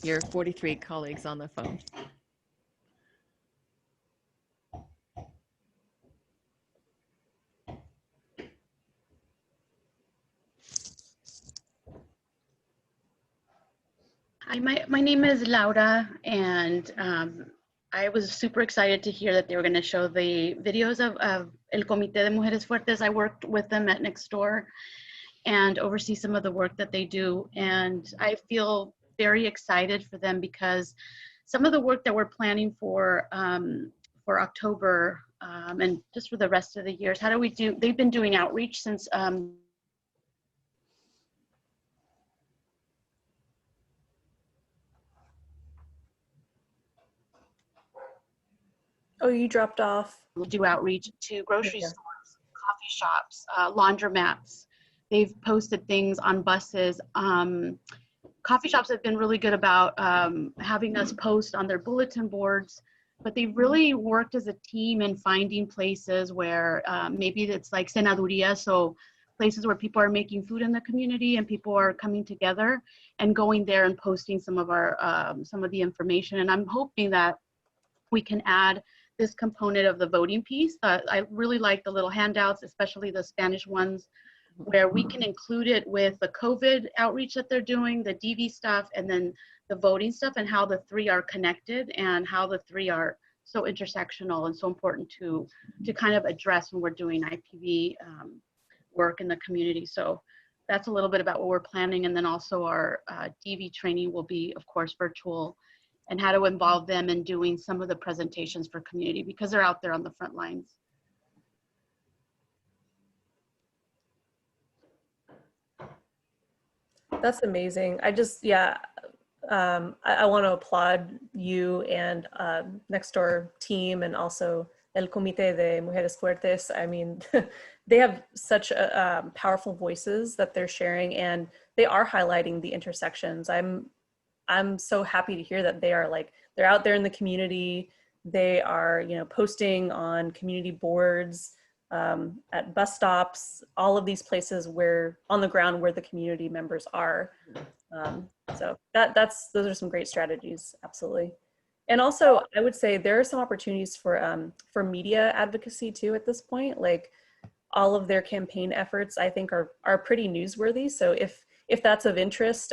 your 43 colleagues on the phone? Hi, my name is Laura, and I was super excited to hear that they were going to show the videos of El Comité de Mujeres Fuertes. I worked with them at Nextdoor and oversee some of the work that they do. And I feel very excited for them because some of the work that we're planning for October and just for the rest of the years, how do we do, they've been doing outreach since Oh, you dropped off. we'll do outreach to grocery Yeah. stores, coffee shops, laundromats. They've posted things on buses. Coffee shops have been really good about having us post on their bulletin boards, but they've really worked as a team in finding places where maybe it's like senaduría, so places where people are making food in the community and people are coming together and going there and posting some of the information. And I'm hoping that we can add this component of the voting piece. I really like the little handouts, especially the Spanish ones, where we can include it with the COVID outreach that they're doing, the DV stuff, and then the voting stuff, and how the three are connected and how the three are so intersectional and so important to kind of address when we're doing IPV work in the community. So that's a little bit about what we're planning. And then also our DV training will be, of course, virtual, and how to involve them in doing some of the presentations for community because they're out there on the front lines. That's amazing. I just, yeah, I want to applaud you and Nextdoor team and also El Comité de Mujeres Fuertes. I mean, they have such powerful voices that they're sharing, and they are highlighting the intersections. I'm so happy to hear that they are like, they're out there in the community. They are, you know, posting on community boards, at bus stops, all of these places where on the ground where the community members are. So those are some great strategies, absolutely. And also, I would say there are some opportunities for media advocacy too at this point. Like all of their campaign efforts, I think are pretty newsworthy. So if that's of interest,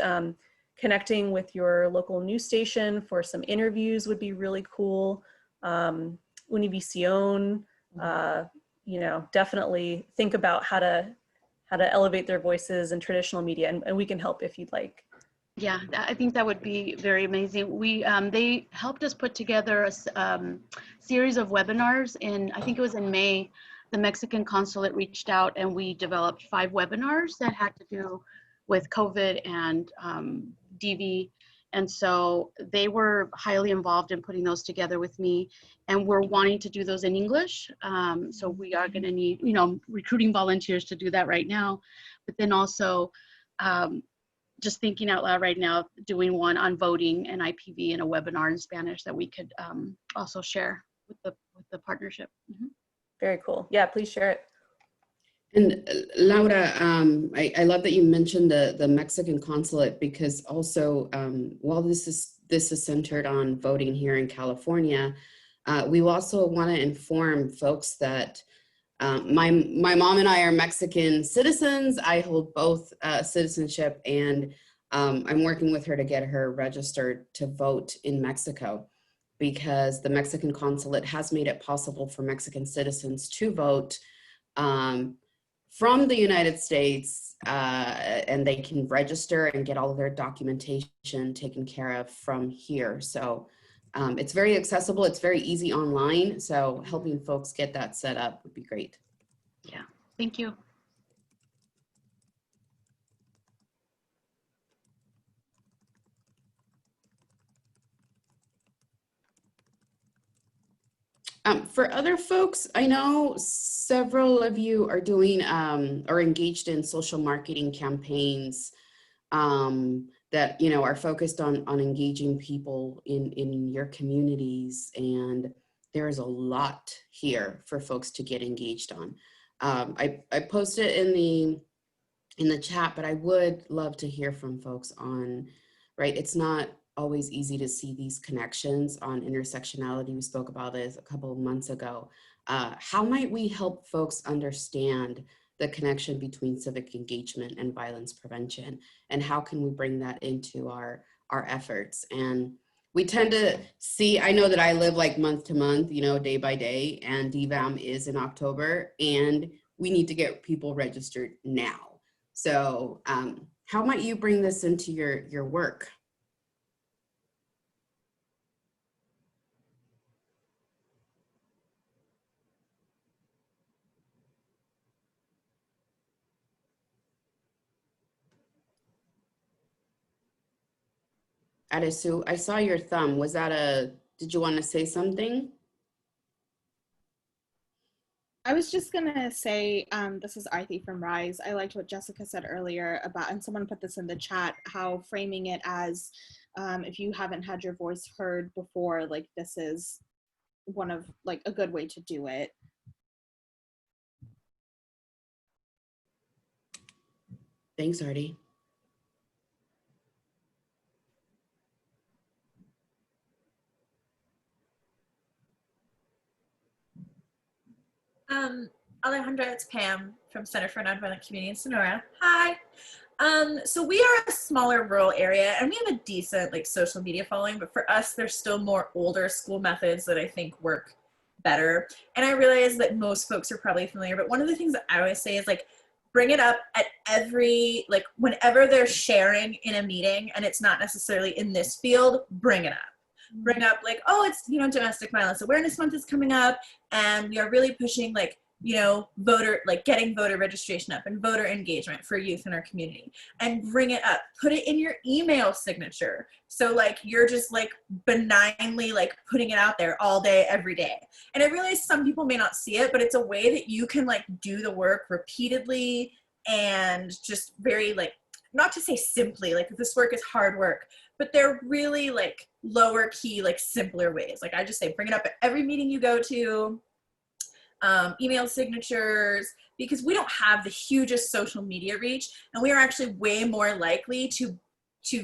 connecting with your local news station for some interviews would be really cool. Univision, you know, definitely think about how to elevate their voices in traditional media, and we can help if you'd like. Yeah, I think that would be very amazing. They helped us put together a series of webinars I think it was in May. The Mexican consulate reached out and we developed 5 webinars that had to do with COVID and DV. And so they were highly involved in putting those together with me, and we're wanting to do those in English. So we are going to need, you know, recruiting volunteers to do that right now, but then also just thinking out loud right now, doing one on voting and IPV in a webinar in Spanish that we could also share with the partnership. Mm-hmm. Very cool. Yeah, please share it. And Laura, I love that you mentioned the Mexican consulate, because also while this is centered on voting here in California, we also want to inform folks that my mom and I are Mexican citizens. I hold both citizenship, and I'm working with her to get her registered to vote in Mexico, because the Mexican consulate has made it possible for Mexican citizens to vote from the United States, and they can register and get all of their documentation taken care of from here. So it's very accessible. It's very easy online. So helping folks get that set up would be great. Yeah, thank you. For other folks, I know several of you are doing or engaged in social marketing campaigns that, you know, are focused on engaging people in your communities, and there's a lot here for folks to get engaged on. I posted it in the chat, but I would love to hear from folks on, right? It's not always easy to see these connections on intersectionality. We spoke about this a couple of months ago. How might we help folks understand the connection between civic engagement and violence prevention? And how can we bring that into our our efforts. And we tend to see, I know that I live like month to month, you know, day by day, and DVAM is in October, and we need to get people registered now. So how might you bring this into your work? Adesu, I saw your thumb. Was that did you want to say something? I was just gonna say, this is Arthi from Rise. I liked what Jessica said earlier about, and someone put this in the chat, how framing it as if you haven't had your voice heard before, like this is one of like a good way to do it. Thanks, Artie. Alejandra, it's Pam from Center for Nonviolent Community in Sonora. Hi. So we are a smaller rural area and we have a decent like social media following, but for us, there's still more older school methods that I think work better. And I realize that most folks are probably familiar, but one of the things that I always say is like, bring it up at every, like whenever they're sharing in a meeting and it's not necessarily in this field, bring it up. Bring up like, oh, it's, you know, Domestic Violence Awareness Month is coming up and we are really pushing like, you know, getting voter registration up and voter engagement for youth in our community, and bring it up, put it in your email signature. So like, you're just like benignly like putting it out there all day, every day. And I realize some people may not see it, but it's a way that you can like do the work repeatedly and just very like, not to say simply, like this work is hard work, but they're really like lower key, like simpler ways. Like I just say, bring it up at every meeting you go to, email signatures, because we don't have the hugest social media reach, and we are actually way more likely to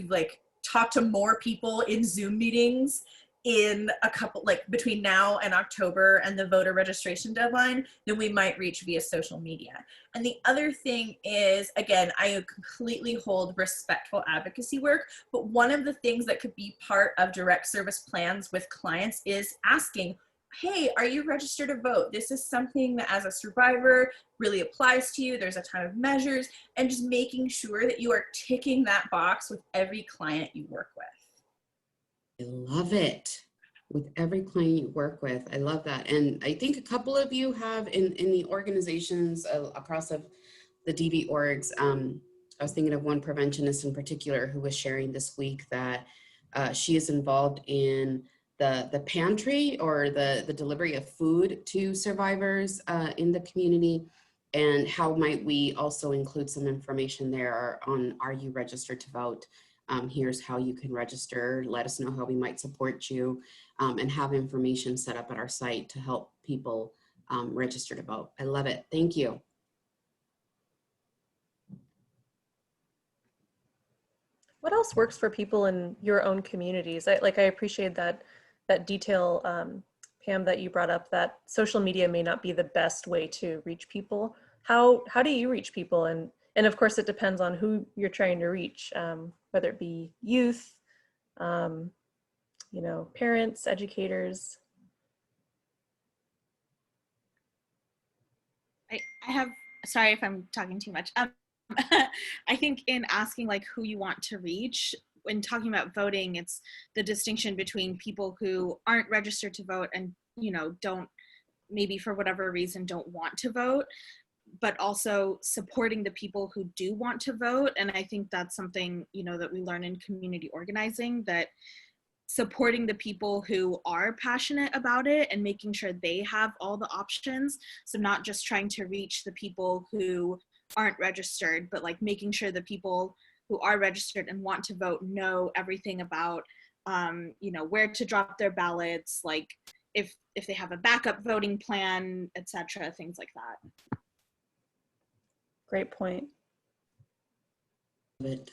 like talk to more people in Zoom meetings in a couple, like between now and October and the voter registration deadline, than we might reach via social media. And the other thing is, again, I completely hold respectful advocacy work, but one of the things that could be part of direct service plans with clients is asking, hey, are you registered to vote? This is something that as a survivor really applies to you. There's a ton of measures, and just making sure that you are ticking that box with every client you work with. I love it. With every client you work with. I love that. And I think a couple of you have in the organizations across of the DV orgs. I was thinking of one preventionist in particular who was sharing this week that she is involved in the pantry or the delivery of food to survivors in the community. And how might we also include some information there on, are you registered to vote? Here's how you can register. Let us know how we might support you, and have information set up at our site to help people register to vote. I love it. Thank you. What else works for people in your own communities? I appreciate that detail, Pam, that you brought up, that social media may not be the best way to reach people. How do you reach people? And of course, it depends on who you're trying to reach, whether it be youth, you know, parents, educators. I have, sorry if I'm talking too much. I think in asking like who you want to reach, when talking about voting, it's the distinction between people who aren't registered to vote and, you know, don't, maybe for whatever reason, don't want to vote, but also supporting the people who do want to vote. And I think that's something, you know, that we learn in community organizing, that supporting the people who are passionate about it and making sure they have all the options. So not just trying to reach the people who aren't registered, but like making sure the people who are registered and want to vote know everything about, you know, where to drop their ballots, like if they have a backup voting plan, etc., things like that. Great point. Love it.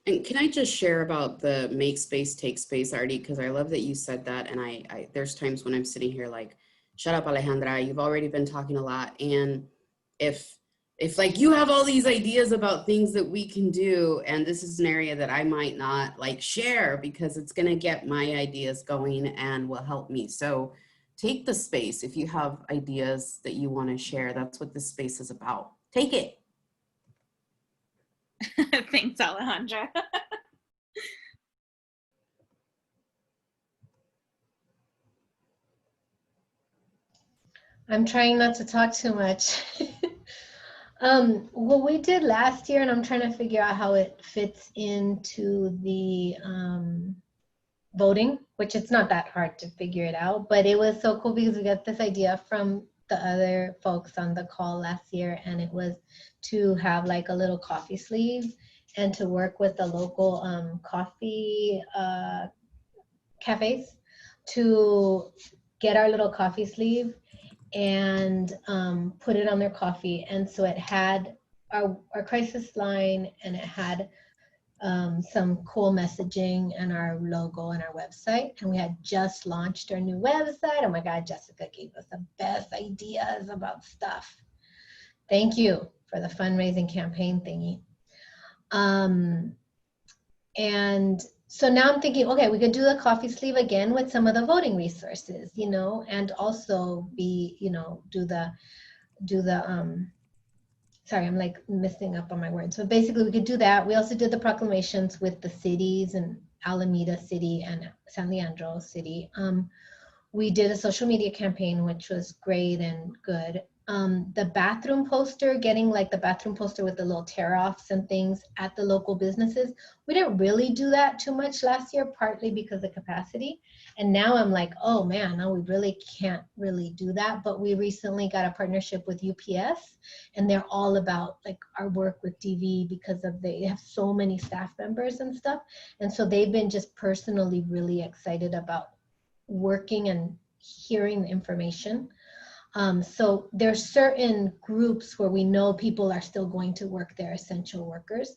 And can I just share about the make space, take space, Artie? Because I love that you said that. And I there's times when I'm sitting here like, shut up, Alejandra, you've already been talking a lot. And if like you have all these ideas about things that we can do, and this is an area that I might not like share because it's going to get my ideas going and will help me. So take the space. If you have ideas that you want to share, that's what this space is about. Take it. Thanks, Alejandra. I'm trying not to talk too much. What we did last year, and I'm trying to figure out how it fits into the voting, which it's not that hard to figure it out, but it was so cool because we got this idea from the other folks on the call last year, and it was to have like a little coffee sleeve and to work with the local coffee cafes to get our little coffee sleeve and put it on their coffee. And so it had our crisis line, and it had some cool messaging and our logo and our website. And we had just launched our new website. Oh my God, Jessica gave us the best ideas about stuff. Thank you for the fundraising campaign thingy. And so now I'm thinking, okay, we could do the coffee sleeve again with some of the voting resources, you know, and also be, you know, do the sorry, I'm like messing up on my words. So basically we could do that. We also did the proclamations with the cities and Alameda City and San Leandro City. We did a social media campaign, which was great and good. The bathroom poster, getting like the bathroom poster with the little tear-offs and things at the local businesses. We didn't really do that too much last year, partly because of capacity. And now I'm like, oh man, no, we really can't really do that. But we recently got a partnership with UPS, and they're all about like our work with DV because of they have so many staff members and stuff. And so they've been just personally really excited about working and hearing the information. So there's certain groups where we know people are still going to work, they're essential workers,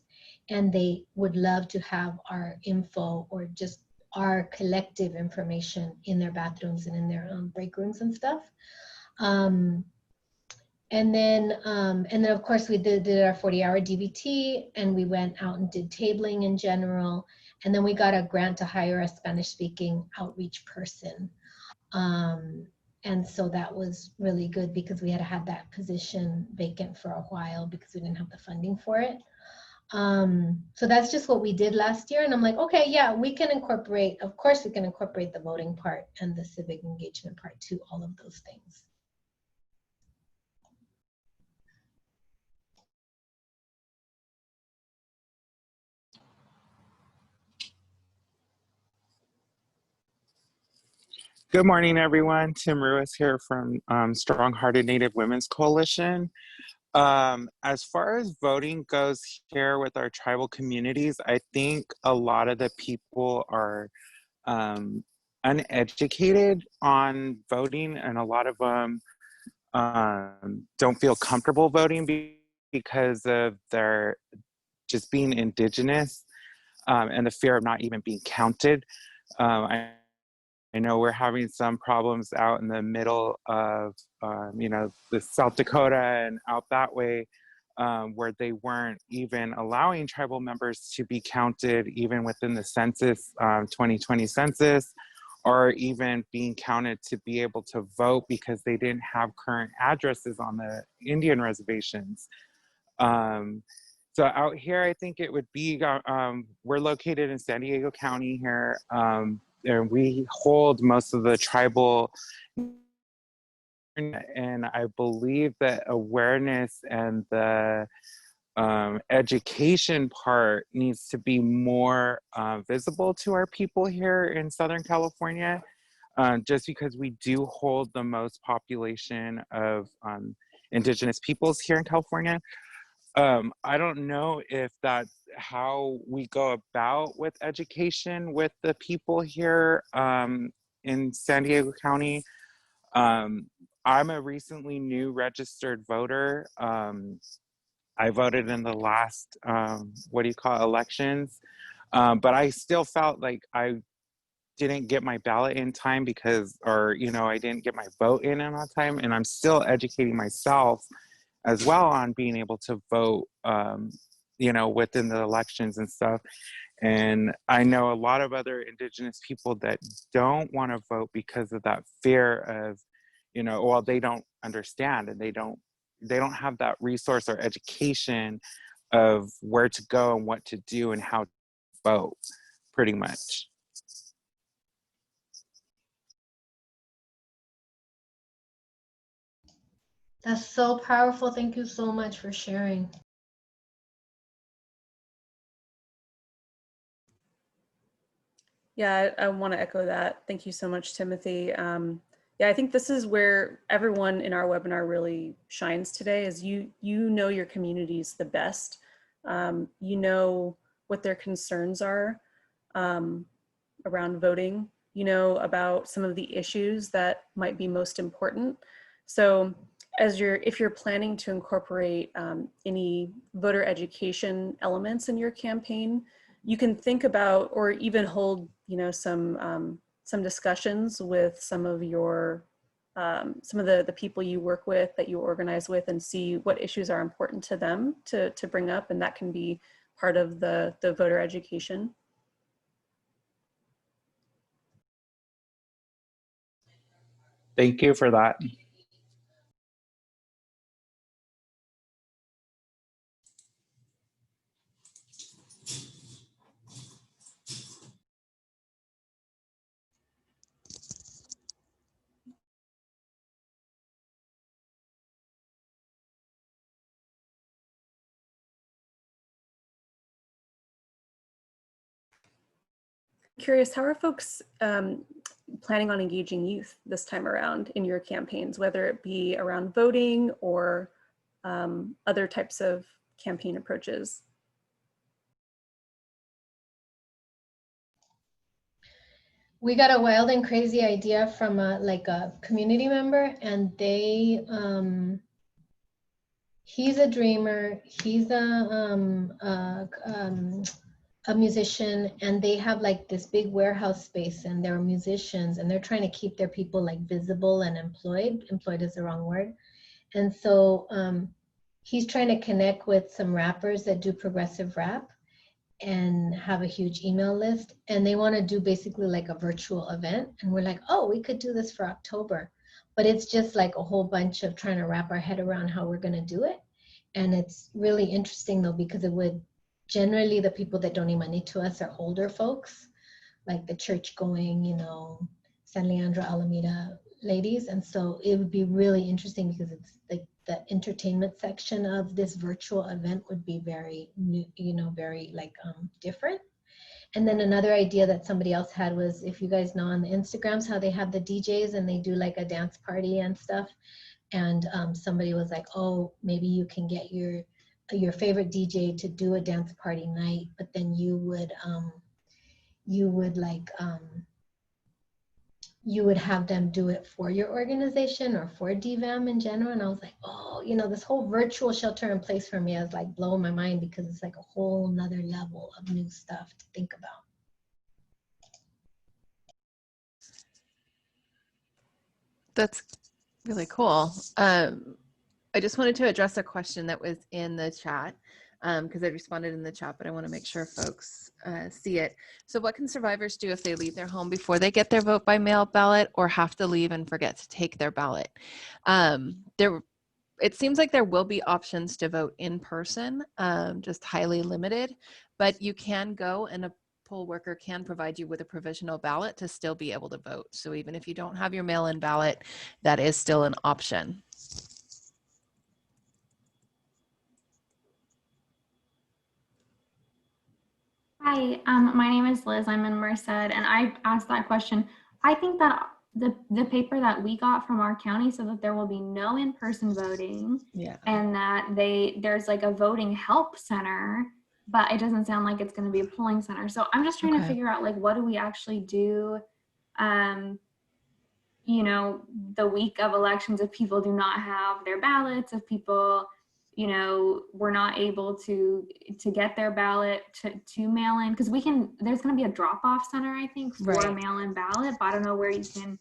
and they would love to have our info or just our collective information in their bathrooms and in their break rooms and stuff. And then of course we did our 40-hour DBT, and we went out and did tabling in general. And then we got a grant to hire a Spanish-speaking outreach person. And so that was really good because we had had that position vacant for a while because we didn't have the funding for it. So that's just what we did last year. And I'm like, okay, yeah, we can incorporate, of course we can incorporate the voting part and the civic engagement part to all of those things. Good morning, everyone. Tim Ruiz here from Stronghearted Native Women's Coalition. As far as voting goes here with our tribal communities, I think a lot of the people are uneducated on voting, and a lot of them don't feel comfortable voting because of their just being indigenous and the fear of not even being counted. I know we're having some problems out in the middle of, the South Dakota and out that way, where they weren't even allowing tribal members to be counted even within the census, 2020 census, or even being counted to be able to vote because they didn't have current addresses on the Indian reservations. So out here, I think it would be, we're located in San Diego County here. And we hold most of the tribal, and I believe that awareness and the education part needs to be more visible to our people here in Southern California, just because we do hold the most population of indigenous peoples here in California. I don't know if that's how we go about with education with the people here in San Diego County. I'm a recently new registered voter. I voted in the last, elections, but I still felt like I didn't get my ballot in time because, or, you know, I didn't get my vote in on time. And I'm still educating myself as well on being able to vote, you know, within the elections and stuff. And I know a lot of other Indigenous people that don't want to vote because of that fear of, you know, well, they don't understand and they don't have that resource or education of where to go and what to do and how to vote, pretty much. That's so powerful. Thank you so much for sharing. Yeah, I want to echo that. Thank you so much, Timothy. Yeah, I think this is where everyone in our webinar really shines today, is you know your communities the best. You know what their concerns are around voting. You know about some of the issues that might be most important. So if you're planning to incorporate any voter education elements in your campaign, you can think about, or even hold, you know, some discussions with some of your some of the people you work with, that you organize with, and see what issues are important to them to bring up, and that can be part of the voter education. Thank you for that. Curious, how are folks planning on engaging youth this time around in your campaigns, whether it be around voting or other types of campaign approaches? We got a wild and crazy idea from a community member, and they he's a dreamer, he's a musician, and they have like this big warehouse space, and they're musicians, and they're trying to keep their people like visible and employed. Employed is the wrong word. And so he's trying to connect with some rappers that do progressive rap and have a huge email list, and they want to do basically like a virtual event. And we're like, oh, we could do this for October, but it's just like a whole bunch of trying to wrap our head around how we're going to do it. And it's really interesting though, because it would generally, the people that donate money to us are older folks, like the church going, you know, San Leandro, Alameda ladies. And so it would be really interesting, because it's like the entertainment section of this virtual event would be very new, you know, very like different. And then another idea that somebody else had was, if you guys know on the Instagrams how they have the DJs and they do like a dance party and stuff. And somebody was like, oh, maybe you can get your favorite DJ to do a dance party night, but then you would have them do it for your organization or for DVAM in general. And I was like, oh, you know, this whole virtual shelter in place for me is like blowing my mind, because it's like a whole nother level of new stuff to think about. That's really cool. I just wanted to address a question that was in the chat, because I responded in the chat, but I want to make sure folks see it. So what can survivors do if they leave their home before they get their vote by mail ballot, or have to leave and forget to take their ballot? It seems like there will be options to vote in person, just highly limited, but you can go, and a poll worker can provide you with a provisional ballot to still be able to vote. So even if you don't have your mail-in ballot, that is still an option. Hi, my name is Liz. I'm in Merced, and I asked that question. I think that the paper that we got from our county said that there will be no in-person voting, and that there's like a voting help center, but it doesn't sound like it's going to be a polling center. So I'm just trying to figure out, like, what do we actually do, you know, the week of elections, if people do not have their ballots, if people, you know, were not able to get their ballot to mail in, because there's going to be a drop-off center, I think, for a mail-in ballot, but I don't know where you can,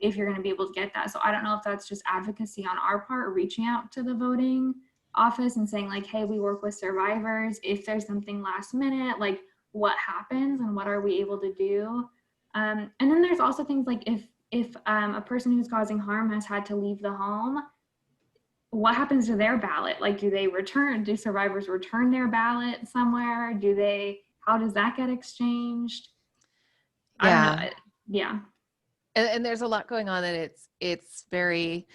if you're going to be able to get that. So I don't know if that's just advocacy on our part, or reaching out to the voting office and saying like, hey, we work with survivors. If there's something last minute, like what happens and what are we able to do? And then there's also things like if a person who's causing harm has had to leave the home, what happens to their ballot? Like, do survivors return their ballot somewhere? How does that get exchanged? I don't know. Yeah. And there's a lot going on, and it's very,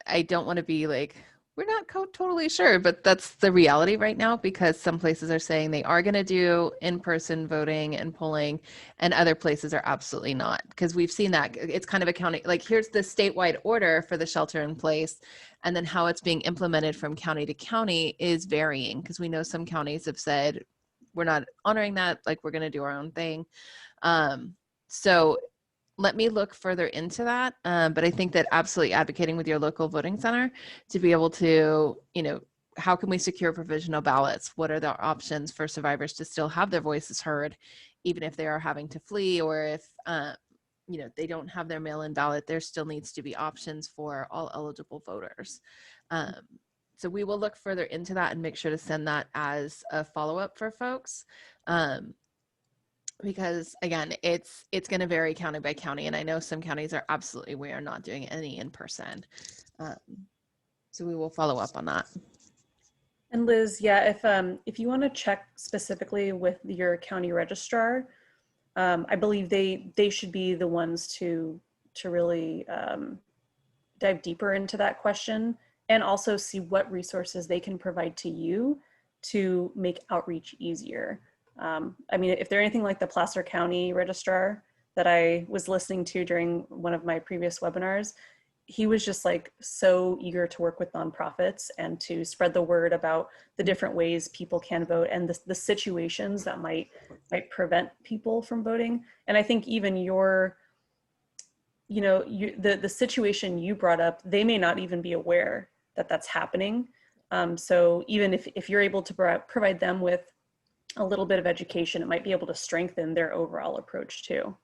I don't want to be like, we're not totally sure, but that's the reality right now, because some places are saying they are going to do in-person voting and polling, and other places are absolutely not, because we've seen that it's kind of a county, like here's the statewide order for the shelter in place, and then how it's being implemented from county to county is varying, because we know some counties have said we're not honoring that, like we're going to do our own thing. So let me look further into that. But I think that absolutely advocating with your local voting center to be able to, you know, how can we secure provisional ballots? What are the options for survivors to still have their voices heard, even if they are having to flee, or if, you know, they don't have their mail-in ballot, there still needs to be options for all eligible voters. So we will look further into that and make sure to send that as a follow-up for folks. Because again, it's going to vary county by county, and I know some counties are absolutely, we are not doing any in person. So we will follow up on that. And Liz, yeah, if you want to check specifically with your county registrar, I believe they should be the ones to really dive deeper into that question, and also see what resources they can provide to you to make outreach easier. I mean, if they're anything like the Placer County registrar that I was listening to during one of my previous webinars, he was just like so eager to work with nonprofits and to spread the word about the different ways people can vote and the situations that might prevent people from voting. And I think even the situation you brought up, they may not even be aware that that's happening. So even if you're able to provide them with a little bit of education, it might be able to strengthen their overall approach too.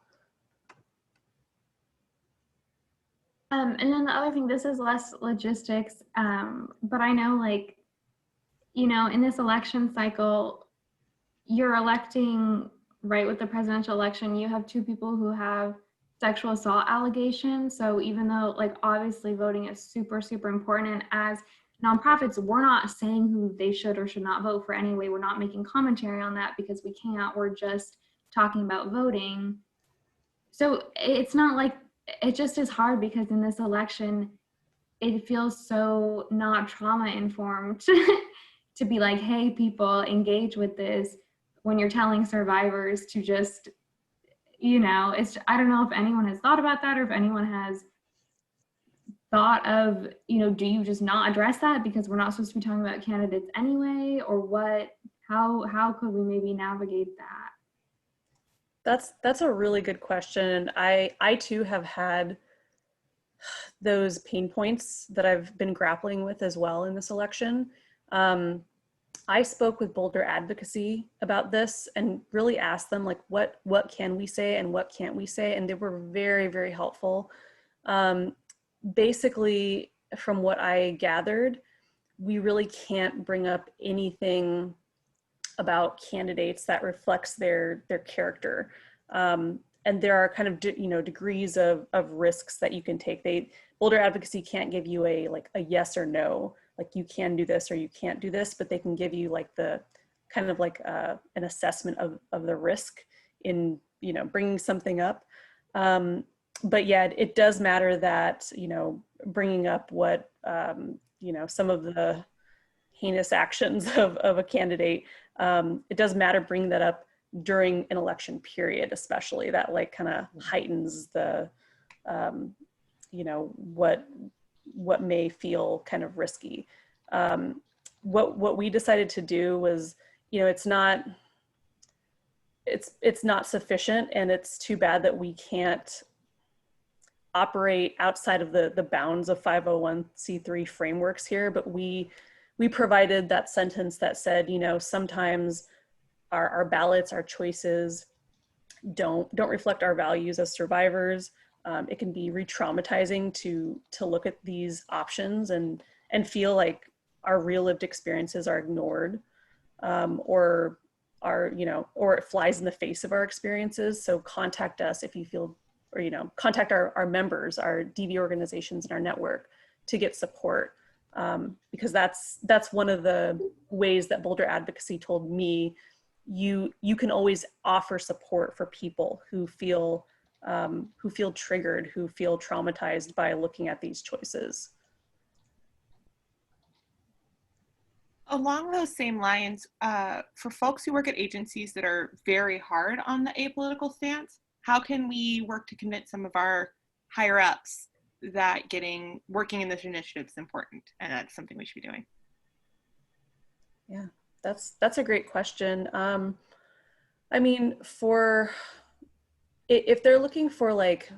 And then the other thing, this is less logistics, but I know, like, you know, in this election cycle, you're electing, right, with the presidential election, you have two people who have sexual assault allegations. So even though, like, obviously voting is super, super important, and as nonprofits, we're not saying who they should or should not vote for anyway. We're not making commentary on that because we can't. We're just talking about voting. So it's not like, it just is hard because in this election, it feels so not trauma informed to be like, hey, people, engage with this, when you're telling survivors to just, you know, I don't know if anyone has thought about that, or if anyone has thought of, you know, do you just not address that because we're not supposed to be talking about candidates anyway, or what? How could we maybe navigate that? That's a really good question. And I too have had those pain points that I've been grappling with as well in this election. I spoke with Boulder Advocacy about this and really asked them, like, what can we say and what can't we say? And they were very, very helpful. Basically, from what I gathered, we really can't bring up anything about candidates that reflects their character. And there are kind of, degrees of risks that you can take. Boulder Advocacy can't give you a yes or no, like you can do this or you can't do this, but they can give you like the kind of like an assessment of the risk in, bringing something up. But yeah, it does matter that, bringing up what, some of the heinous actions of a candidate, it does matter bringing that up during an election period, especially that like kind of heightens the, what may feel kind of risky. What we decided to do was, it's not sufficient, and it's too bad that we can't operate outside of the bounds of 501c3 frameworks here, but we we provided that sentence that said, you know, sometimes our ballots, our choices don't reflect our values as survivors. It can be re-traumatizing to look at these options and feel like our real lived experiences are ignored, or are, you know, or it flies in the face of our experiences. So contact us if you feel, or, you know, contact our members, our DV organizations in our network to get support. Because that's one of the ways that Boulder Advocacy told me, you can always offer support for people who feel triggered, who feel traumatized by looking at these choices. Along those same lines, for folks who work at agencies that are very hard on the apolitical stance, how can we work to convince some of our higher ups that working in this initiative is important and that's something we should be doing? Yeah, that's a great question. I mean, if they're looking for like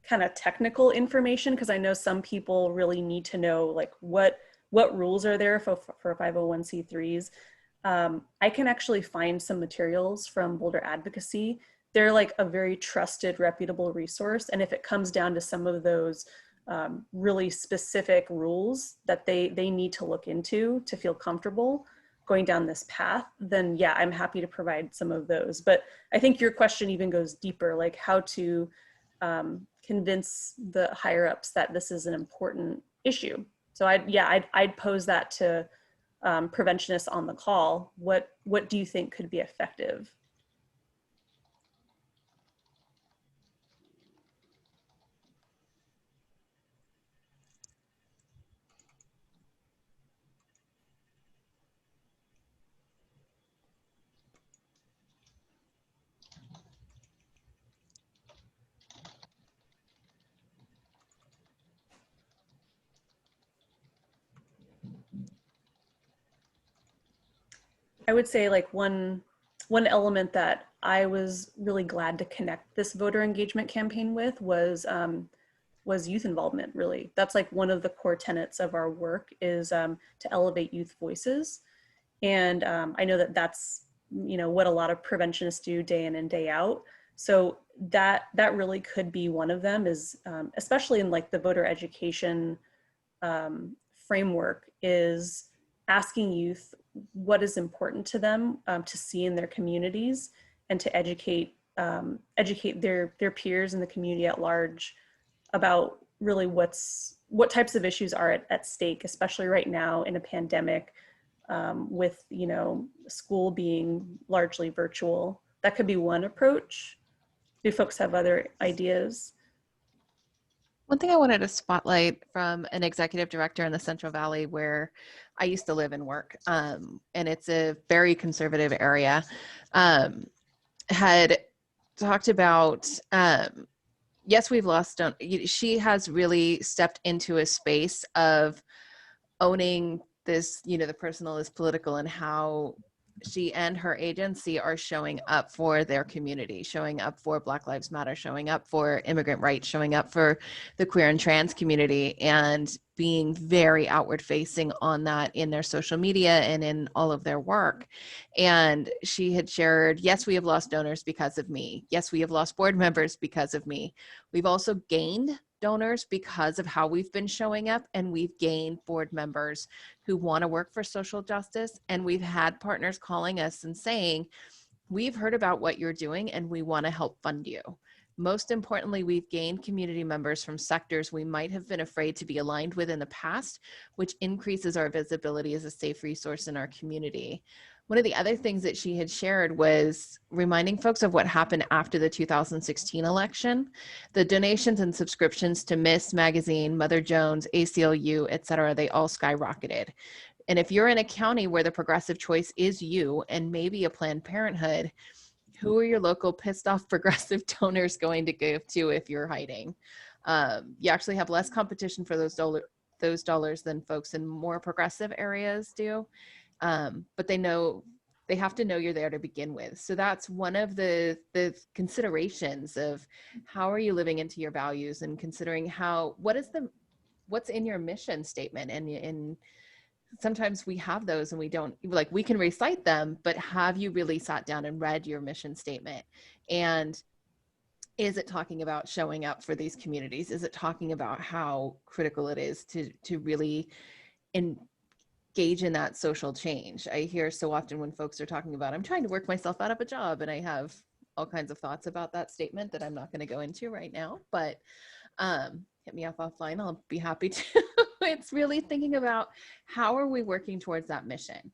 kind of technical information, because I know some people really need to know like what rules are there for 501c3s. I can actually find some materials from Boulder Advocacy. They're like a very trusted, reputable resource. And if it comes down to some of those really specific rules that they need to look into to feel comfortable going down this path, then yeah, I'm happy to provide some of those. But I think your question even goes deeper, like how to convince the higher ups that this is an important issue. So I'd pose that to preventionists on the call. What do you think could be effective? I would say like one element that I was really glad to connect this voter engagement campaign with was youth involvement. Really, that's like one of the core tenets of our work is to elevate youth voices, and I know that that's, you know, what a lot of preventionists do day in and day out. So that really could be one of them, is especially in like the voter education framework, is asking youth what is important to them to see in their communities, and to educate their peers in the community at large about really what types of issues are at stake, especially right now in a pandemic, with, you know, school being largely virtual. That could be one approach. Do folks have other ideas? One thing I wanted to spotlight from an executive director in the Central Valley where I used to live and work, and it's a very conservative area, had talked about, yes, we've lost, she has really stepped into a space of owning this, you know, the personal is political, and how she and her agency are showing up for their community, showing up for Black Lives Matter, showing up for immigrant rights, showing up for the queer and trans community, and being very outward facing on that in their social media and in all of their work. And she had shared, yes, we have lost donors because of me. Yes, we have lost board members because of me. We've also gained donors because of how we've been showing up, and we've gained board members who want to work for social justice. And we've had partners calling us and saying, we've heard about what you're doing and we want to help fund you. Most importantly, we've gained community members from sectors we might have been afraid to be aligned with in the past, which increases our visibility as a safe resource in our community. One of the other things that she had shared was reminding folks of what happened after the 2016 election. The donations and subscriptions to Miss Magazine, Mother Jones, ACLU, et cetera, they all skyrocketed. And if you're in a county where the progressive choice is you and maybe a Planned Parenthood, who are your local pissed off progressive donors going to give to if you're hiding? You actually have less competition for those dollars than folks in more progressive areas do. But they have to know you're there to begin with. So that's one of the considerations of how are you living into your values, and considering what's in your mission statement, and sometimes we have those and we don't, like, we can recite them, but have you really sat down and read your mission statement? And is it talking about showing up for these communities? Is it talking about how critical it is to really engage in that social change? I hear so often when folks are talking about, I'm trying to work myself out of a job, and I have all kinds of thoughts about that statement that I'm not going to go into right now, but hit me up offline. I'll be happy to. It's really thinking about how are we working towards that mission?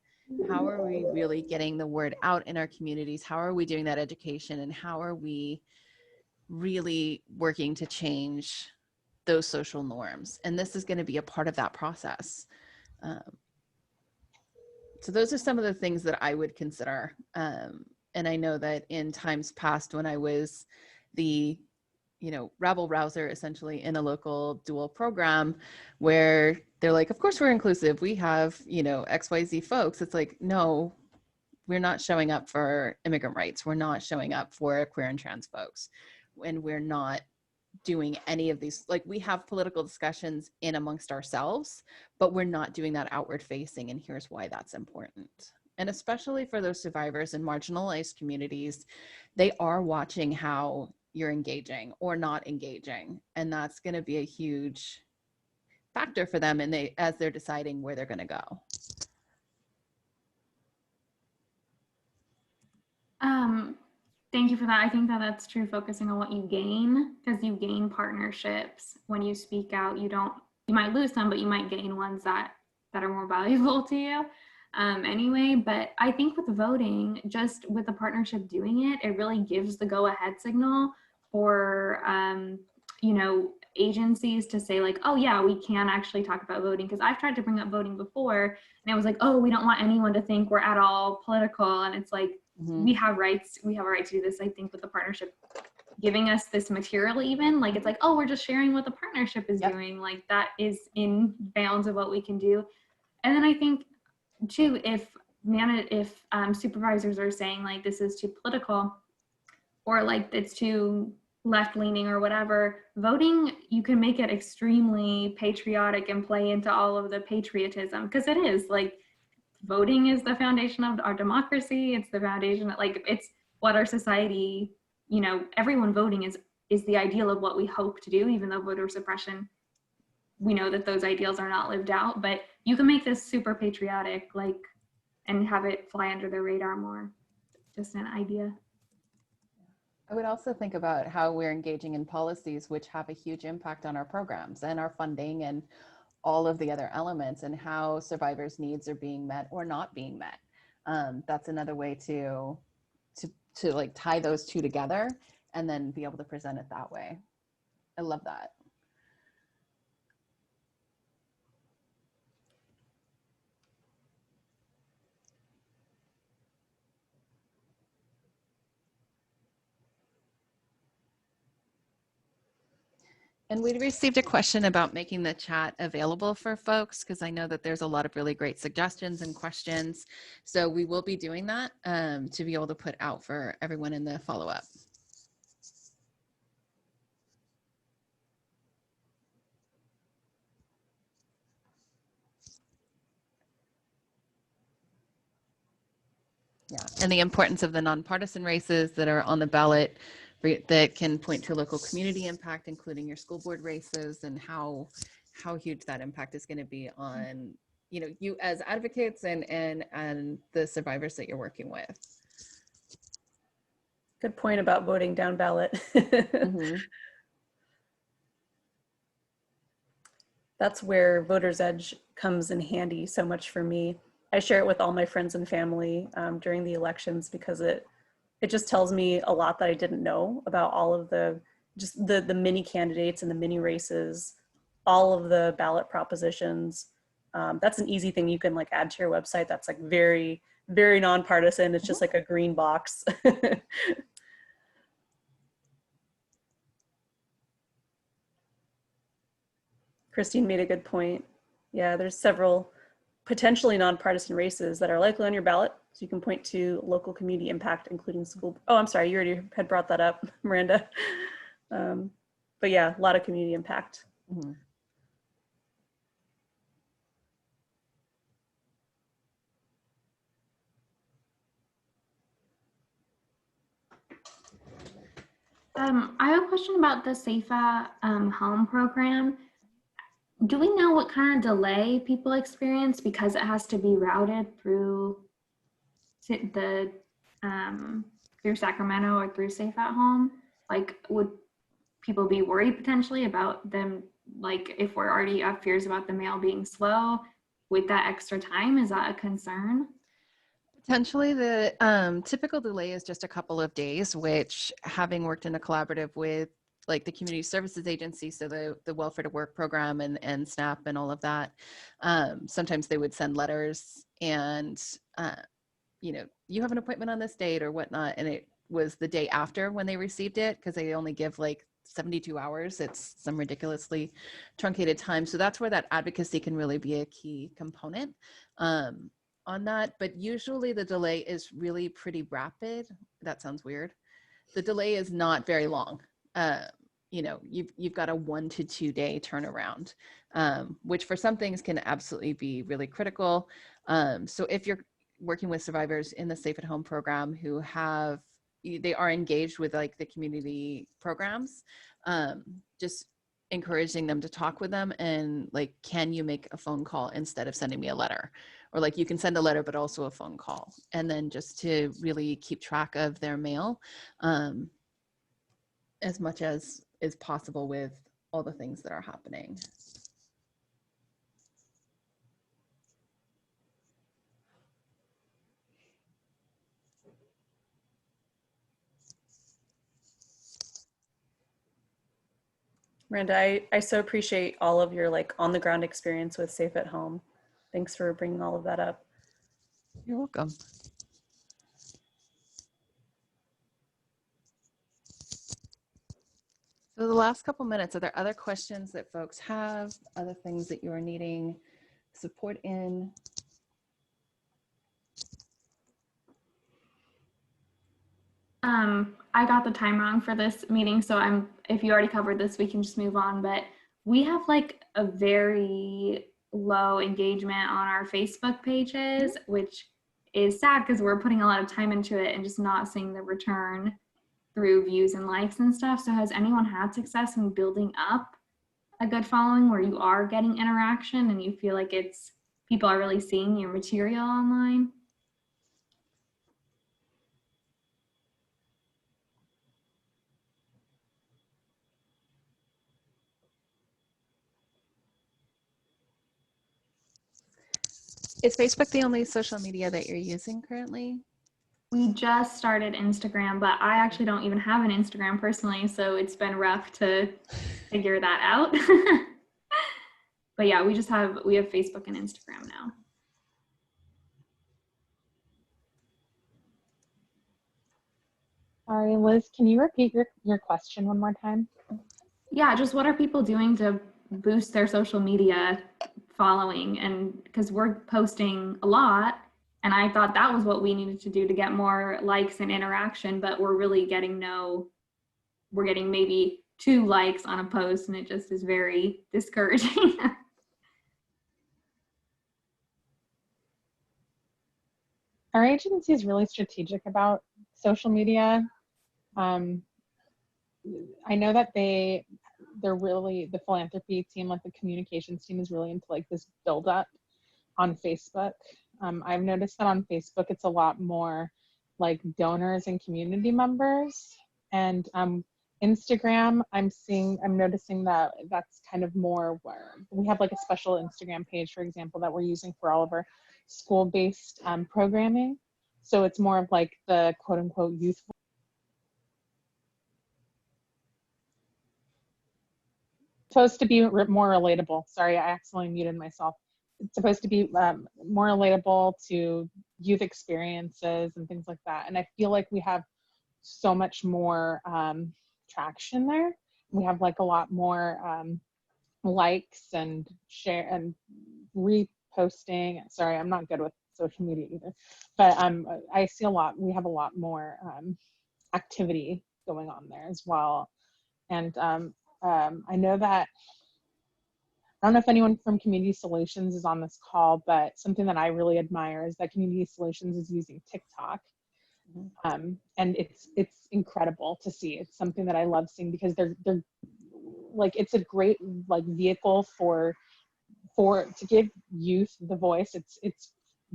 How are we really getting the word out in our communities? How are we doing that education? And how are we really working to change those social norms? And this is going to be a part of that process. So those are some of the things that I would consider. And I know that in times past, when I was the rabble rouser essentially in a local dual program, where they're like, of course we're inclusive, we have XYZ folks. It's like, no, we're not showing up for immigrant rights, we're not showing up for queer and trans folks, and we're not doing any of these. Like, we have political discussions in amongst ourselves, but we're not doing that outward facing, and here's why that's important. And especially for those survivors in marginalized communities, they are watching how you're engaging or not engaging. And that's going to be a huge factor for them as they're deciding where they're going to go. Thank you for that. I think that that's true, focusing on what you gain, because you gain partnerships when you speak out. You might lose some, but you might gain ones that are more valuable to you. Anyway, but I think with voting, just with the partnership doing it, it really gives the go-ahead signal for, agencies to say like, oh yeah, we can actually talk about voting. Because I've tried to bring up voting before, and it was like, oh, we don't want anyone to think we're at all political. And it's like, we have rights. We have a right to do this. I think with the partnership giving us this material, even like, it's like, oh, we're just sharing what the partnership is doing. Like, that is in bounds of what we can do. And then I think too, if supervisors are saying like this is too political, or like it's too left-leaning or whatever, voting, you can make it extremely patriotic and play into all of the patriotism, because it is like, voting is the foundation of our democracy. It's the foundation, like, it's what our society, everyone voting is the ideal of what we hope to do, even though voter suppression, we know that those ideals are not lived out. But you can make this super patriotic, like, and have it fly under the radar more. Just an idea. I would also think about how we're engaging in policies which have a huge impact on our programs and our funding and all of the other elements, and how survivors' needs are being met or not being met. That's another way to like tie those two together and then be able to present it that way. I love that. And we received a question about making the chat available for folks, because I know that there's a lot of really great suggestions and questions. So we will be doing that to be able to put out for everyone in the follow-up. Yeah, and the importance of the nonpartisan races that are on the ballot that can point to local community impact, including your school board races, and how huge that impact is going to be on you as advocates and the survivors that you're working with. Good point about voting down ballot. That's where Voter's Edge comes in handy so much for me. I share it with all my friends and family during the elections, because it just tells me a lot that I didn't know about all of the mini candidates and the mini races, all of the ballot propositions. That's an easy thing you can like add to your website. That's like very, very nonpartisan. It's just like a green box. Christine made a good point. Yeah, there's several potentially nonpartisan races that are likely on your ballot. So you can point to local community impact, including school. Oh, I'm sorry, you already had brought that up, Miranda. But yeah, a lot of community impact. I have a question about the Safe at Home program. Do we know what kind of delay people experience because it has to be routed through the through Sacramento or through Safe at Home? Like, would people be worried potentially about them, like if we're already have fears about the mail being slow with that extra time? Is that a concern? Potentially. The typical delay is just a couple of days, which, having worked in a collaborative with like the Community Services Agency, so the Welfare to Work program and SNAP and all of that, sometimes they would send letters and, you have an appointment on this date or whatnot. And it was the day after when they received it, because they only give like 72 hours. It's some ridiculously truncated time. So that's where that advocacy can really be a key component on that. But usually the delay is really pretty rapid. That sounds weird. The delay is not very long. You've got a 1 to 2 day turnaround, which for some things can absolutely be really critical. So if you're working with survivors in the Safe at Home program who they are engaged with like the community programs, just encouraging them to talk with them and like, can you make a phone call instead of sending me a letter? Or like, you can send a letter, but also a phone call. And then just to really keep track of their mail as much as is possible with all the things that are happening. Miranda, I so appreciate all of your like on the ground experience with Safe at Home. Thanks for bringing all of that up. You're welcome. So the last couple minutes, are there other questions that folks have, other things that you are needing support in? I got the time wrong for this meeting, so if you already covered this, we can just move on. But we have like a very low engagement on our Facebook pages, which is sad because we're putting a lot of time into it and just not seeing the return through views and likes and stuff. So has anyone had success in building up a good following where you are getting interaction and you feel like people are really seeing your material online? Is Facebook the only social media that you're using currently? We just started Instagram, but I actually don't even have an Instagram personally, so it's been rough to figure that out. But yeah, we have Facebook and Instagram now. Sorry, Liz, can you repeat your question one more time? Yeah, just what are people doing to boost their social media following? And because we're posting a lot, and I thought that was what we needed to do to get more likes and interaction, but we're really getting we're getting maybe 2 likes on a post, and it just is very discouraging. Our agency is really strategic about social media. I know that they're really, the philanthropy team, like the communications team, is really into like this build up on Facebook. I've noticed that on Facebook, it's a lot more like donors and community members. And Instagram, I'm noticing that that's kind of more where we have like a special Instagram page, for example, that we're using for all of our school-based programming. So it's more of like the quote unquote youth. Supposed to be more relatable. Sorry, I accidentally muted myself. It's supposed to be more relatable to youth experiences and things like that. And I feel like we have so much more traction there. We have like a lot more likes and share and reposting. Sorry, I'm not good with social media either, but I see we have a lot more activity going on there as well. And I know that, I don't know if anyone from Community Solutions is on this call, but something that I really admire is that Community Solutions is using TikTok And it's incredible to see. It's something that I love seeing because they're like, it's a great like vehicle for to give youth the voice. It's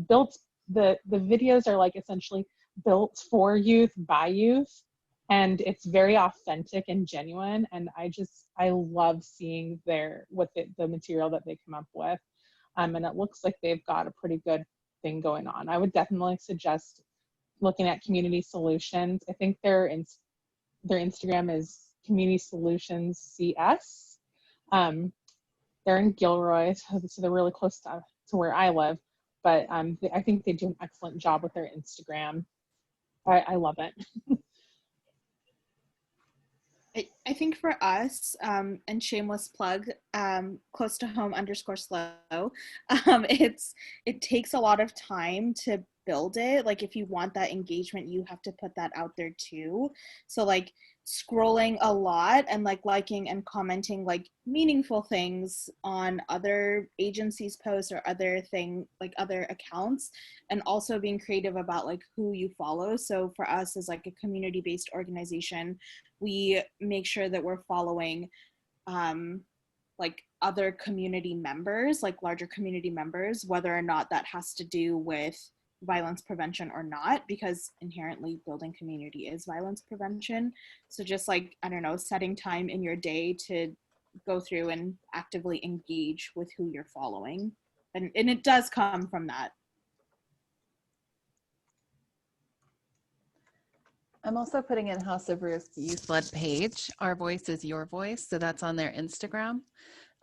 built, the videos are like essentially built for youth by youth, and it's very authentic and genuine, and I love seeing the material that they come up with. And it looks like they've got a pretty good thing going on. I would definitely suggest looking at Community Solutions. I think their Instagram is Community Solutions CS. They're in Gilroy, so they're really close to where I live. But I think they do an excellent job with their Instagram. I love it. I think for us, and shameless plug, close to home _slow, it takes a lot of time to build it. Like if you want that engagement, you have to put that out there too. So like scrolling a lot and like liking and commenting like meaningful things on other agencies' posts or other accounts, and also being creative about like who you follow. So for us as like a community-based organization, we make sure that we're following like other community members, like larger community members, whether or not that has to do with violence prevention or not, because inherently building community is violence prevention. So just like, I don't know, setting time in your day to go through and actively engage with who you're following. And it does come from that. I'm also putting in House of Ruth Youth-led page. Our voice is your voice. So that's on their Instagram.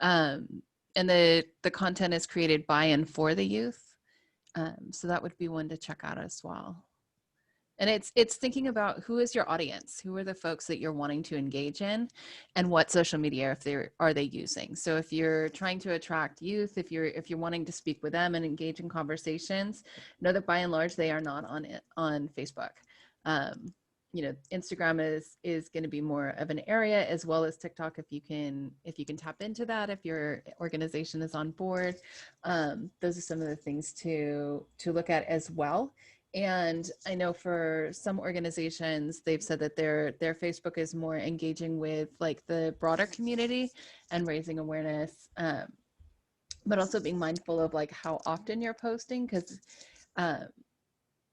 And the content is created by and for the youth. So that would be one to check out as well. And it's thinking about who is your audience, who are the folks that you're wanting to engage in, and what social media are they using. So if you're trying to attract youth, if you're wanting to speak with them and engage in conversations, know that by and large they are not on Facebook. Instagram is going to be more of an area, as well as TikTok if you can tap into that, if your organization is on board. Those are some of the things to look at as well. And I know for some organizations, they've said that their Facebook is more engaging with like the broader community and raising awareness, but also being mindful of like how often you're posting, because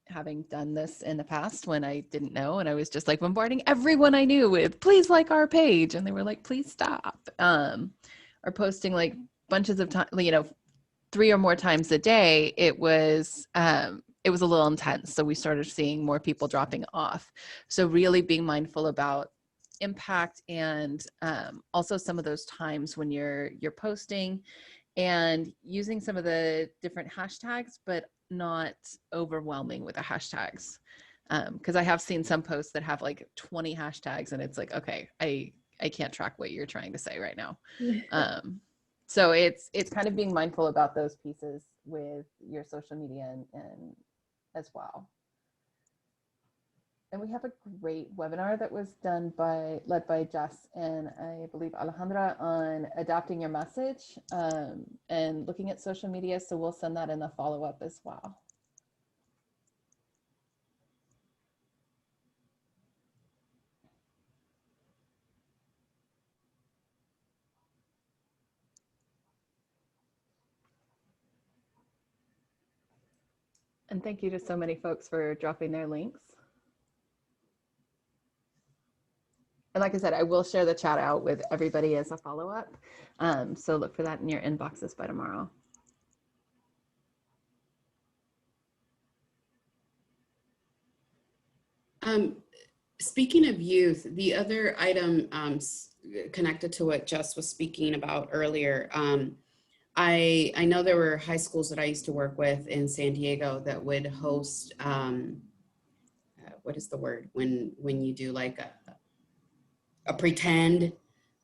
having done this in the past when I didn't know, and I was just like bombarding everyone I knew with, please like our page. And they were like, please stop. Or posting like bunches of time, 3 or more times a day. It was a little intense. So we started seeing more people dropping off. So really being mindful about impact, and also some of those times when you're posting, and using some of the different hashtags, but not overwhelming with the hashtags. Because I have seen some posts that have like 20 hashtags, and it's like, okay, I can't track what you're trying to say right now. So it's kind of being mindful about those pieces with your social media and as well. And we have a great webinar that was led by Jess and I believe Alejandra on adapting your message and looking at social media. So we'll send that in the follow-up as well. And thank you to so many folks for dropping their links. And like I said, I will share the chat out with everybody as a follow-up. So look for that in your inboxes by tomorrow. Speaking of youth, the other item connected to what Jess was speaking about earlier, I know there were high schools that I used to work with in San Diego that would host, what is the word, when you do like a pretend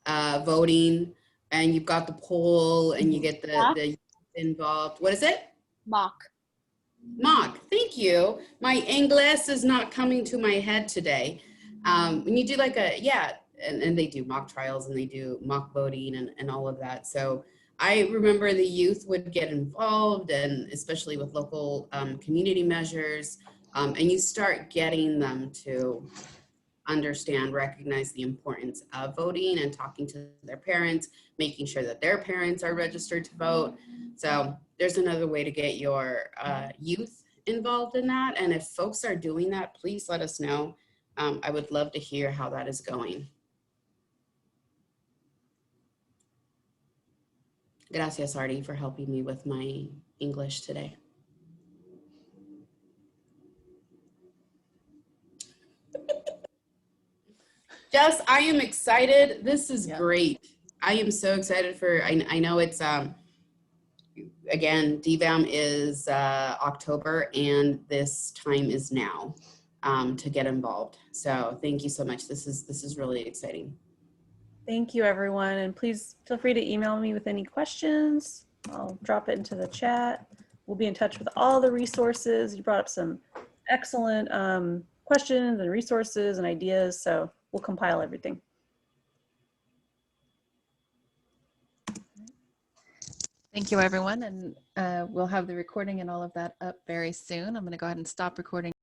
voting, and you've got the poll and you get the involved. What is it? Mock. Thank you. My English is not coming to my head today. When you do like and they do mock trials and they do mock voting and all of that. So I remember the youth would get involved, and especially with local community measures. and you start getting them to understand, recognize the importance of voting and talking to their parents, making sure that their parents are registered to vote. So there's another way to get your youth involved in that. And if folks are doing that, please let us know. I would love to hear how that is going. Gracias, Artie, for helping me with my English today. Jess, I am excited. This is great. I am so excited for, I know it's, again, DVAM is October, and this time is now to get involved. So thank you so much. This is really exciting. Thank you, everyone. And please feel free to email me with any questions. I'll drop it into the chat. We'll be in touch with all the resources. You brought up some excellent questions and resources and ideas. So we'll compile everything. Thank you, everyone. And we'll have the recording and all of that up very soon. I'm going to go ahead and stop recording.